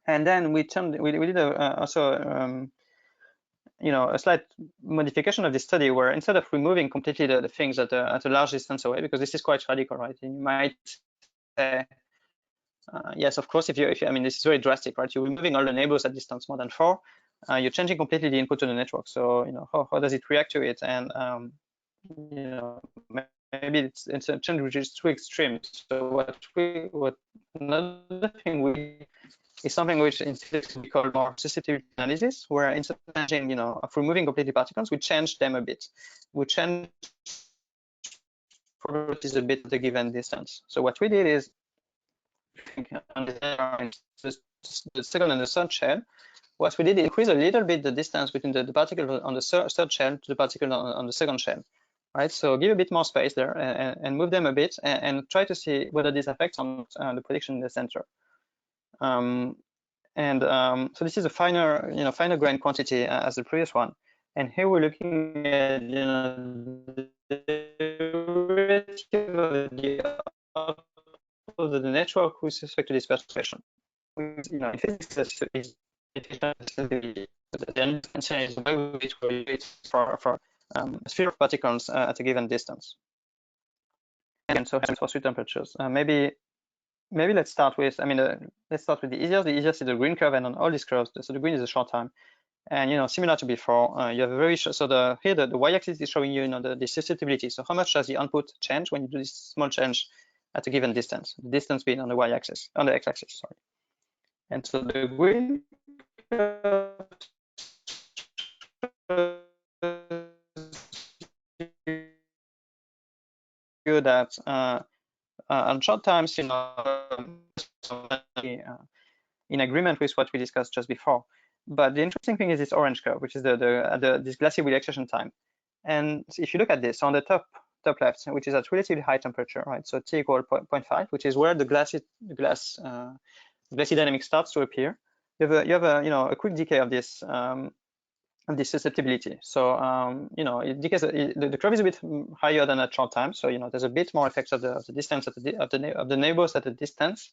And then we did also a slight modification of this study where instead of removing completely the things at a large distance away, because this is quite radical, right? And you might say, yes, of course, if you, I mean, this is very drastic, right? You're removing all the neighbors at distance more than 4. You're changing completely the input to the network. So, how does it react to it? And, maybe it's a change which is too extreme. So another thing is something which in physics we call more susceptibility analysis, where instead of changing, of removing completely particles, we change them a bit. We change properties a bit at a given distance. So what we did is, on the second and the third shell, what we did is increase a little bit the distance between the particle on the third shell to the particle on the second shell, right? So give a bit more space there and move them a bit and try to see whether this affects on the prediction in the center. So this is a finer grain quantity as the previous one. And here we're looking at, the network with respect to this perturbation. In physics, is the answer is for a sphere of particles at a given distance. And so for 3 temperatures, maybe let's start with, let's start with the easiest. The easiest is the green curve, and on all these curves, so the green is a short time. And similar to before, you have a very short, so here the y-axis is showing you, the susceptibility. So how much does the output change when you do this small change at a given distance? The distance being on the y-axis, on the x-axis, sorry. And so the green curve that on short times, in agreement with what we discussed just before. But the interesting thing is this orange curve, which is this glassy relaxation time. And if you look at this on the top left, which is at relatively high temperature, right? So T equal 0.5, which is where the glassy dynamic starts to appear. You have a quick decay of this susceptibility. So it decays. The curve is a bit higher than at short time. So there's a bit more effects of the distance of the neighbors at a distance.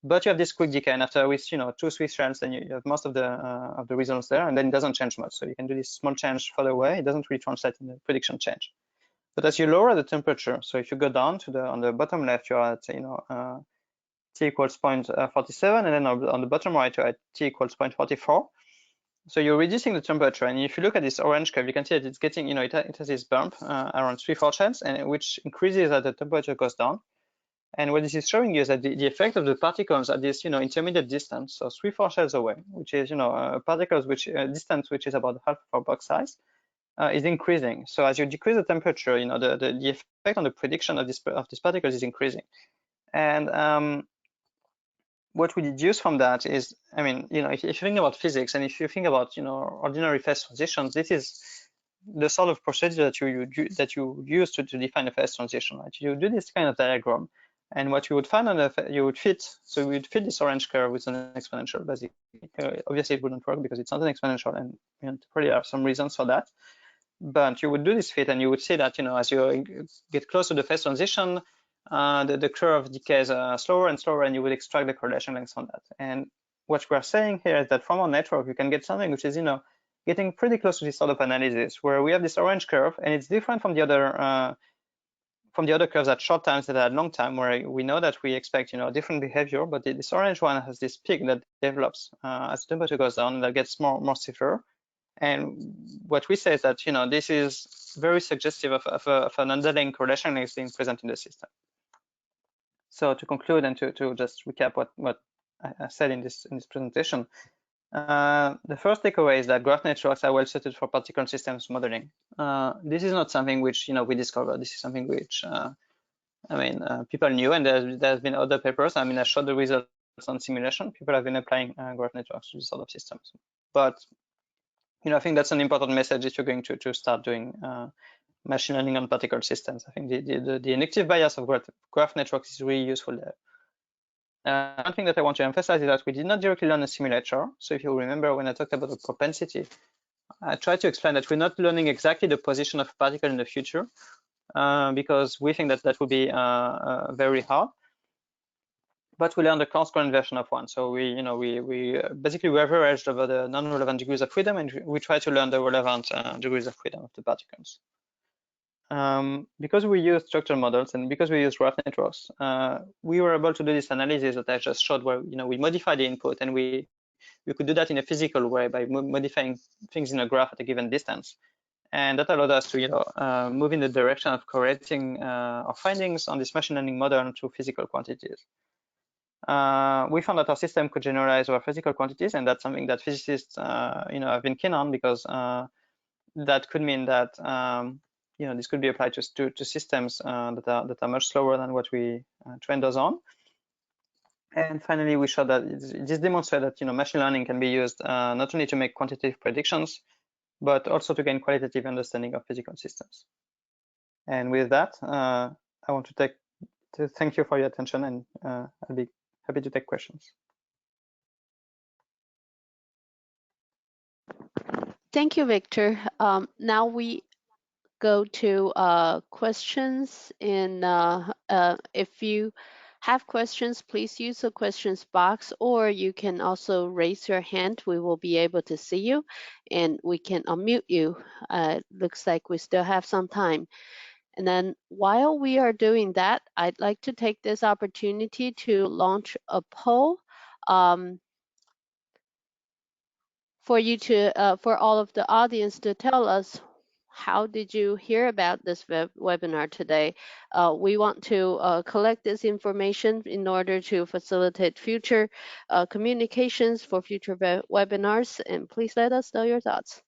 But you have this quick decay, and after with 2-3 strands, then you have most of the results there, and then it doesn't change much. So you can do this small change further away. It doesn't really translate in the prediction change. But as you lower the temperature, so if you go down to on the bottom left, you're at T equals 0.47, and then on the bottom right, you're at T equals 0.44. So you're reducing the temperature, and if you look at this orange curve, you can see that it's getting, it has this bump around 3-4 shells, and which increases as the temperature goes down. And what this is showing you is that the effect of the particles at this, intermediate distance, so 3-4 shells away, which is, particles which distance which is about half of our box size, is increasing. So as you decrease the temperature, the effect on the prediction of these particles is increasing. And what we deduce from that is, if you think about physics and if you think about, ordinary phase transitions, this is the sort of procedure that you use to define a phase transition, right? You do this kind of diagram. And what you would find you would fit this orange curve with an exponential, basically. Obviously, it wouldn't work because it's not an exponential, and probably have some reasons for that. But you would do this fit, and you would see that as you get close to the phase transition, the curve decays slower and slower, and you would extract the correlation length from that. And what we are saying here is that from our network, you can get something which is getting pretty close to this sort of analysis, where we have this orange curve, and it's different from the other curves at short times that are at long time, where we know that we expect different behavior, but this orange one has this peak that develops as the temperature goes down, and that gets more severe. And what we say is that this is very suggestive of an underlying correlation length being present in the system. So to conclude and to just recap what I said in this presentation, the first takeaway is that graph networks are well suited for particle systems modeling. This is not something which we discovered. This is something which people knew, and there's been other papers. I showed the results on simulation. People have been applying graph networks to this sort of systems. But I think that's an important message if you're going to start doing machine learning on particle systems. I think the inductive bias of graph networks is really useful there. One thing that I want to emphasize is that we did not directly learn a simulator. So if you remember when I talked about the propensity, I tried to explain that we're not learning exactly the position of a particle in the future because we think that that would be very hard. But we learned the cross-current version of one. So we basically we averaged over the non-relevant degrees of freedom, and we try to learn the relevant degrees of freedom of the particles. Because we use structured models and because we use graph networks, we were able to do this analysis that I just showed, where we modify the input, and we could do that in a physical way by modifying things in a graph at a given distance, and that allowed us to move in the direction of correcting our findings on this machine learning model to physical quantities. We found that our system could generalize over physical quantities, and that's something that physicists have been keen on, because that could mean that this could be applied to systems that are much slower than what we train those on. And finally, we showed that this demonstrated that machine learning can be used not only to make quantitative predictions, but also to gain qualitative understanding of physical systems. And with that, I want to thank you for your attention, and I'll be happy to take questions. Thank you, Victor. Now we go to questions. And if you have questions, please use the questions box, or you can also raise your hand. We will be able to see you, and we can unmute you. Looks like we still have some time. And then while we are doing that, I'd like to take this opportunity to launch a poll. For you to, for all of the audience to tell us, how did you hear about this webinar today? We want to collect this information in order to facilitate future communications for future webinars, and please let us know your thoughts.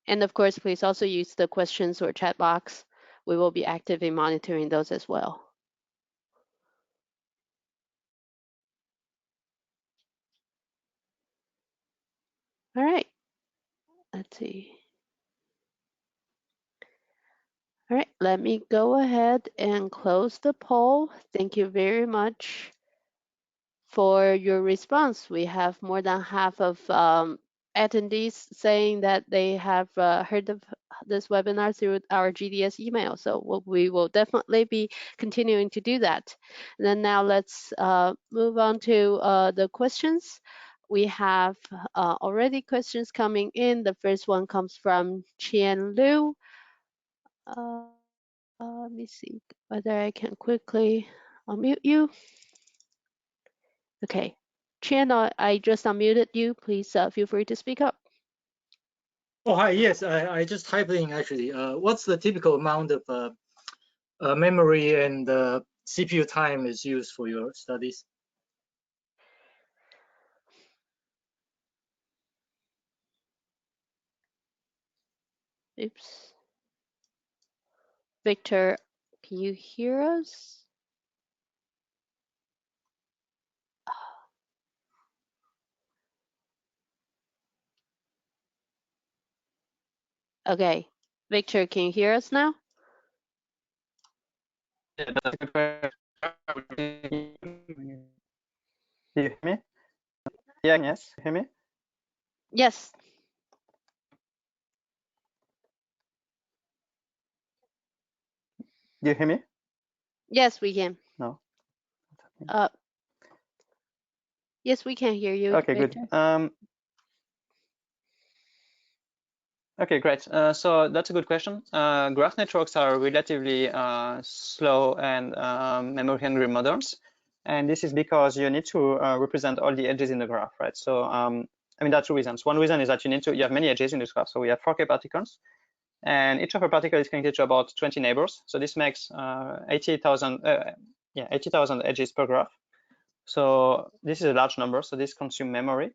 And of course, please also use the questions or chat box. We will be actively monitoring those as well. All right, let's see. All right, let me go ahead and close the poll. Thank you very much for your response. We have more than half of attendees saying that they have heard of this webinar through our GDS email. So we will definitely be continuing to do that. And then now let's move on to the questions. We have already questions coming in. The first one comes from Qian Liu. Let me see whether I can quickly unmute you. Okay. Qian, I just unmuted you. Please feel free to speak up. Oh, hi. Yes, I just typed in actually. What's the typical amount of memory and CPU time is used for your studies? Oops. Victor, can you hear us? Okay. Victor, can you hear us now? Yeah, that's a good question. Do you hear me? Yeah, yes, you hear me? Yes. Do you hear me? Yes, we can. No. Yes, we can hear you. Okay, Victor. good. Okay, great. So that's a good question. Graph networks are relatively slow and memory-hungry models, and this is because you need to represent all the edges in the graph, right? So I mean, there are two reasons. One reason is that you have many edges in this graph. So we have 4K particles, and each of a particle is connected to about 20 neighbors. So this makes 80,000 edges per graph. So this is a large number. So this consumes memory.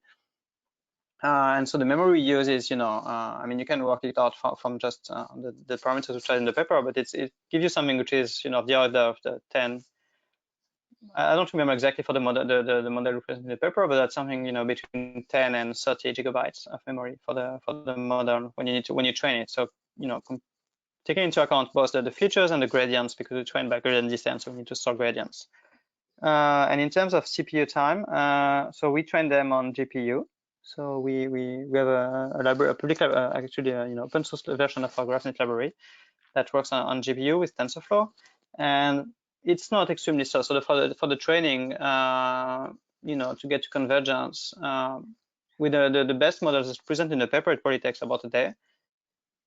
And so the memory we use is, I mean, you can work it out from just the parameters we tried in the paper, but it gives you something which is, of the order of the 10. I don't remember exactly for the model, the model represented in the paper, but that's something, between 10 and 30 gigabytes of memory for the model when you train it. So, taking into account both the features and the gradients, because we train by gradient descent, so we need to store gradients. And in terms of CPU time, so we train them on GPU. So we have a library, a public, actually, open source version of our GraphNet library that works on GPU with TensorFlow, and it's not extremely slow. So for the training, to get to convergence with the best models as presented in the paper, it probably takes about a day.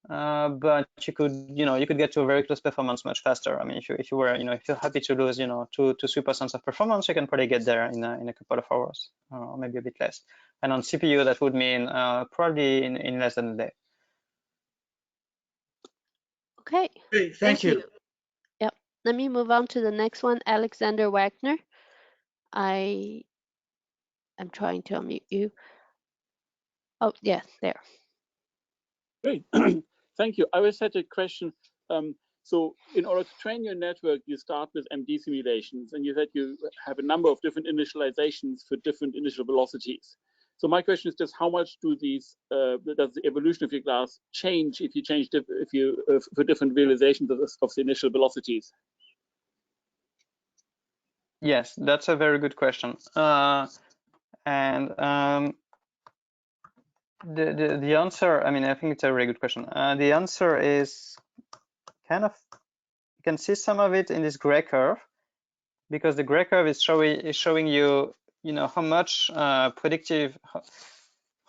But you could get to a very close performance much faster. I mean, if you're happy to lose 2 to 3% of performance, you can probably get there in a couple of hours, or maybe a bit less. And on CPU, that would mean probably in less than a day. Okay. Great, thank you. Yep. Let me move on to the next one, Alexander Wagner. I am trying to unmute you. Oh, yes, there. Great, thank you. I always had a question. So in order to train your network, you start with MD simulations, and you said you have a number of different initializations for different initial velocities. So my question is just how much does the evolution of your class change if you change for different realizations of the initial velocities? Yes, that's a very good question. The answer, I mean, I think it's a very good question. The answer is kind of, you can see some of it in this gray curve, because the gray curve is showing you, how much how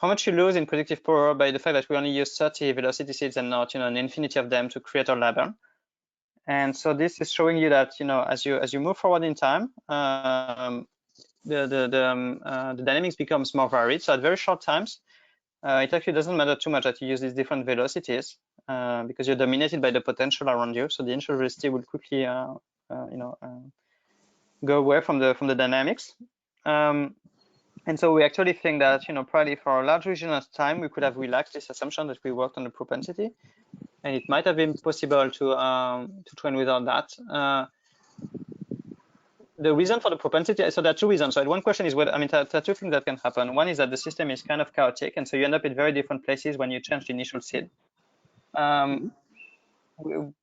much you lose in predictive power by the fact that we only use 30 velocity seeds and not, an infinity of them to create our label. And so this is showing you that, as you move forward in time, the dynamics becomes more varied. So at very short times, it actually doesn't matter too much that you use these different velocities, because you're dominated by the potential around you. So the initial velocity will quickly, go away from the dynamics. And so we actually think that, probably for a large region of time, we could have relaxed this assumption that we worked on the propensity, and it might have been possible to train without that. The reason for the propensity, so there are two reasons. So one question is whether, I mean, there are two things that can happen. One is that the system is kind of chaotic, and so you end up in very different places when you change the initial seed.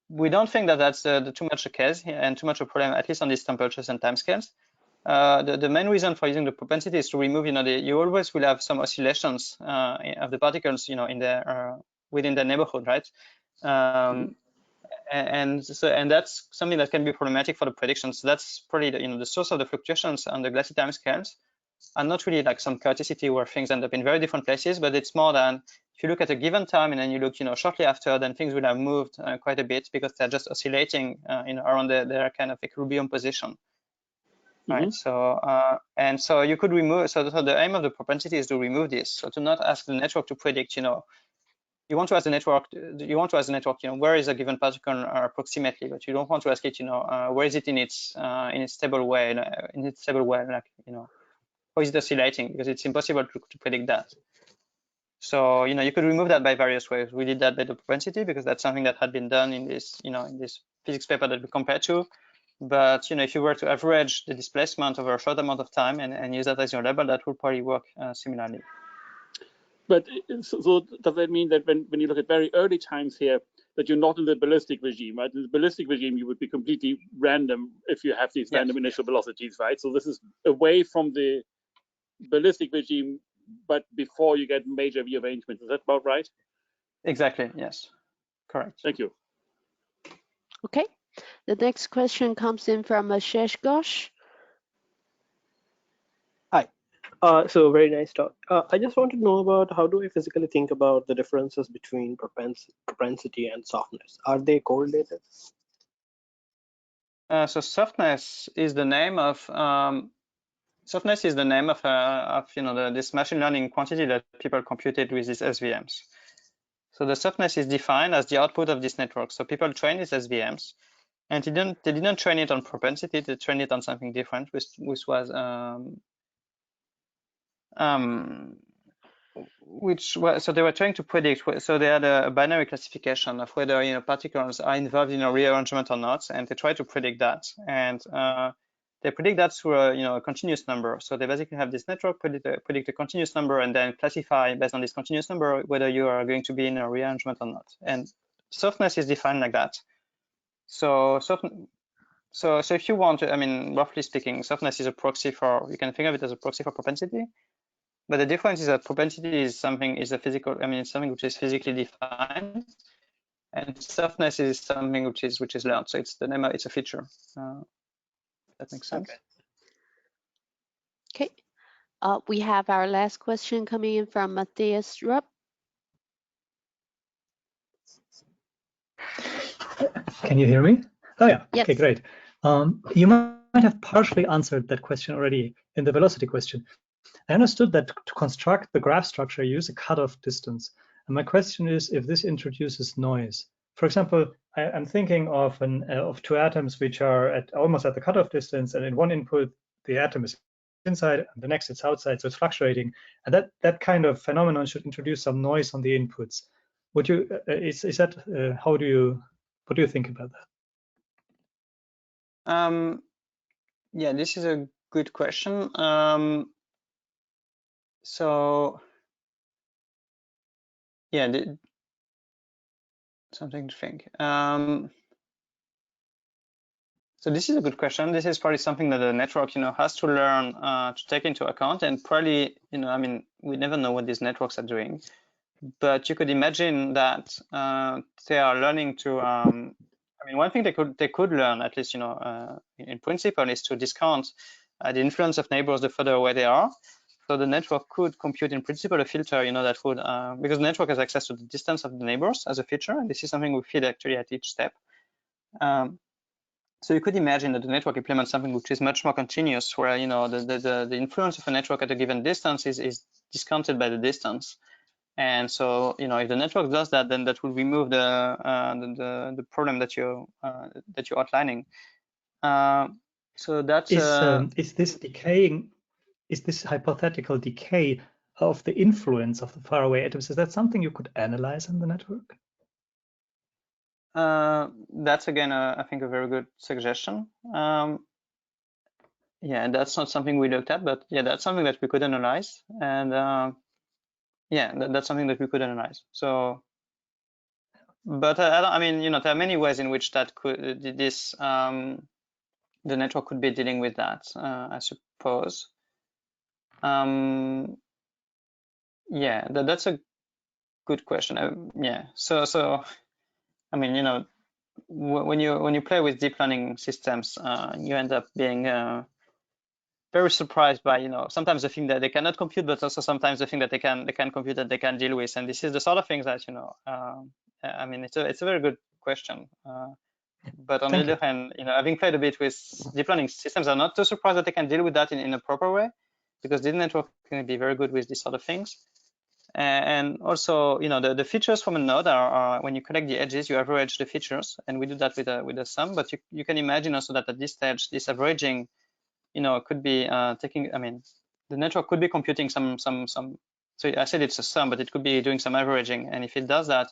We don't think that that's too much a case and too much a problem, at least on these temperatures and timescales. The main reason for using the propensity is to remove, you always will have some oscillations of the particles, within the neighborhood, right? And that's something that can be problematic for the predictions. So that's probably the source of the fluctuations on the glassy timescales are not really like some chaoticity where things end up in very different places, but it's more than if you look at a given time and then you look shortly after, then things will have moved quite a bit because they're just oscillating around their kind of equilibrium position. Right. So and so you could remove. So the aim of the propensity is to remove this. So to not ask the network to predict. You want to ask the network. Where is a given particle approximately, but you don't want to ask it. Where is it in its stable way? How is it oscillating? Because it's impossible to predict that. So you could remove that by various ways. We did that by the propensity because that's something that had been done in this in this physics paper that we compared to. But if you were to average the displacement over a short amount of time and use that as your label, that would probably work similarly. But so does that mean that when you look at very early times here, that you're not in the ballistic regime, right? In the ballistic regime, you would be completely random if you have these random initial velocities, right? So this is away from the ballistic regime, but before you get major rearrangements. Is that about right? Exactly. Yes. Correct. Thank you. Okay. The next question comes in from Ashesh Ghosh. Hi. So very nice talk. I just want to know about how do we physically think about the differences between propensity and softness? Are they correlated? So softness is the name of this machine learning quantity that people computed with these SVMs. So the softness is defined as the output of this network. So people train these SVMs, and they didn't train it on propensity. They trained it on something different, which was so they were trying to predict. So they had a binary classification of whether particles are involved in a rearrangement or not, and they try to predict that. And they predict that through a continuous number. So they basically have this network predict a continuous number and then classify based on this continuous number whether you are going to be in a rearrangement or not. And softness is defined like that. So if you want to, I mean, roughly speaking, softness is a proxy for, you can think of it as a proxy for propensity. But the difference is that propensity is something, is a physical, I mean, it's something which is physically defined, and softness is something which is learned. So it's it's a feature. That makes sense. Okay. We have our last question coming in from Matthias Rupp. Can you hear me? Oh yeah. Yes. Okay, great. You might have partially answered that question already in the velocity question. I understood that to construct the graph structure, you use a cutoff distance. And my question is if this introduces noise. For example, I'm thinking of two atoms which are almost at the cutoff distance, and in one input the atom is inside, and the next it's outside, so it's fluctuating. And that kind of phenomenon should introduce some noise on the inputs. Would you is that what do you think about that? Yeah, this is a good question. So yeah, something to think. So this is a good question. This is probably something that the network, has to learn to take into account, and probably, I mean, we never know what these networks are doing, but you could imagine that they are learning to. I mean, one thing they could learn, at least, in principle, is to discount the influence of neighbors the further away they are. So the network could compute, in principle, a filter, that would, because the network has access to the distance of the neighbors as a feature, and this is something we feed actually at each step. So you could imagine that the network implements something which is much more continuous, where the influence of a network at a given distance is discounted by the distance. And so if the network does that, then that will remove the problem that you're outlining. So that's is this decaying? Is this hypothetical decay of the influence of the faraway atoms? Is that something you could analyze in the network? That's again, I think, a very good suggestion. Yeah, that's not something we looked at, but yeah, that's something that we could analyze, and yeah, that's something that we could analyze. So, but I mean, there are many ways in which that could the network could be dealing with that, I suppose. Yeah, that's a good question. Yeah, so I mean, when you play with deep learning systems, you end up being very surprised by sometimes the thing that they cannot compute, but also sometimes the thing that they can compute that they can deal with. And this is the sort of things that I mean, it's a very good question. But on the other hand, having played a bit with deep learning systems, I'm not too surprised that they can deal with that in a proper way, because the network can be very good with these sort of things. And also, the features from a node are when you collect the edges, you average the features, and we do that with a sum. But you can imagine also that at this stage, this averaging, could be taking. I mean, the network could be computing some. So I said it's a sum, but it could be doing some averaging, and if it does that,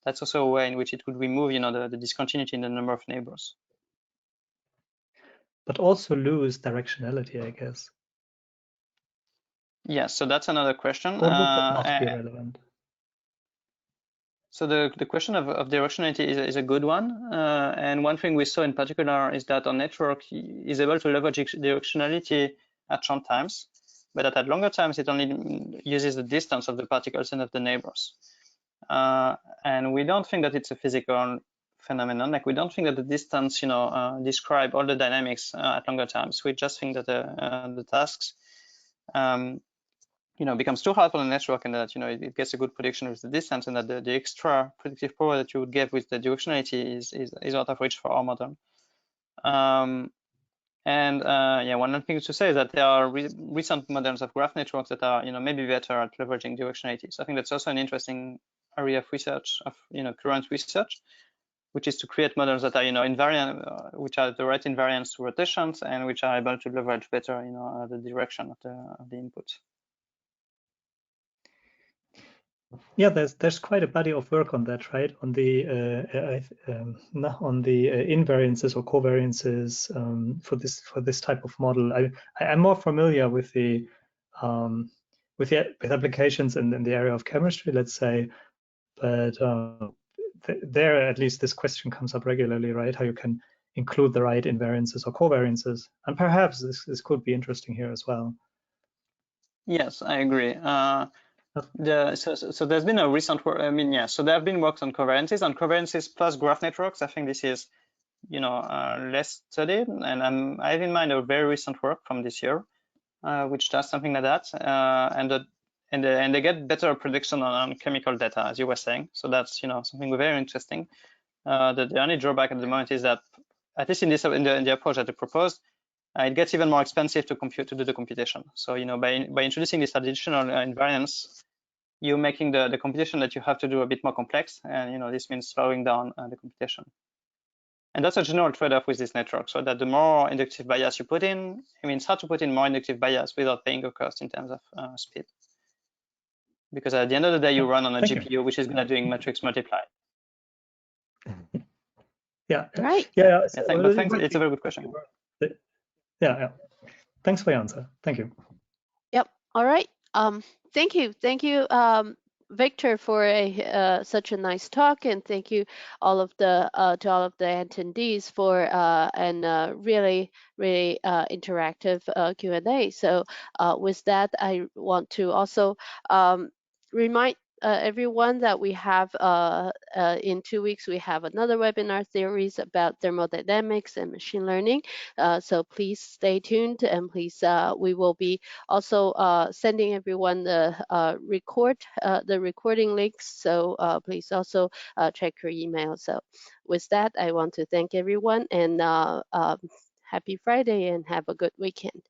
that's also a way in which it could remove, the discontinuity in the number of neighbors. But also lose directionality, I guess. Yes, so that's another question. Or would that not be relevant? So the question of directionality is a good one. And one thing we saw in particular is that our network is able to leverage directionality at short times, but at longer times, it only uses the distance of the particles and of the neighbors. And we don't think that it's a physical phenomenon. Like, we don't think that the distance, describe all the dynamics at longer times. We just think that the tasks becomes too hard for the network, and that it gets a good prediction with the distance, and that the extra predictive power that you would get with the directionality is out of reach for our model. Yeah, one thing to say is that there are recent models of graph networks that are maybe better at leveraging directionality. So I think that's also an interesting area of research, of current research, which is to create models that are invariant, which are the right invariance to rotations, and which are able to leverage better the direction of the input. Yeah, there's quite a body of work on that, right? On the invariances or covariances for this type of model. I'm more familiar with the with applications in the area of chemistry, let's say, but there at least this question comes up regularly, right? How you can include the right invariances or covariances, and perhaps this could be interesting here as well. Yes, I agree. So there's been a recent work. I mean, yeah. So there have been works on covariances plus graph networks. I think this is, less studied, and I have in mind a very recent work from this year, which does something like that, and they get better prediction on chemical data, as you were saying. So that's something very interesting. The only drawback at the moment is that, at least in the approach that they proposed, it gets even more expensive to do the computation. So by introducing this additional invariance, you're making the computation that you have to do a bit more complex, and this means slowing down the computation. And that's a general trade-off with this network, so that the more inductive bias you put in, it's hard to put in more inductive bias without paying a cost in terms of speed. Because at the end of the day, you run on a GPU, which is going to doing matrix multiply. Yeah. Right. Yeah. Thanks. It's a very good question. Yeah. Thanks for your answer. Thank you. Yep. All right. Thank you, Victor, for such a nice talk, and thank you to all of the attendees for really interactive Q&A. So with that, I want to also remind everyone that we have in 2 weeks we have another webinar series about thermodynamics and machine learning. So please stay tuned, and please we will be also sending everyone the recording links. So please also check your email. So with that, I want to thank everyone, and happy Friday, and have a good weekend.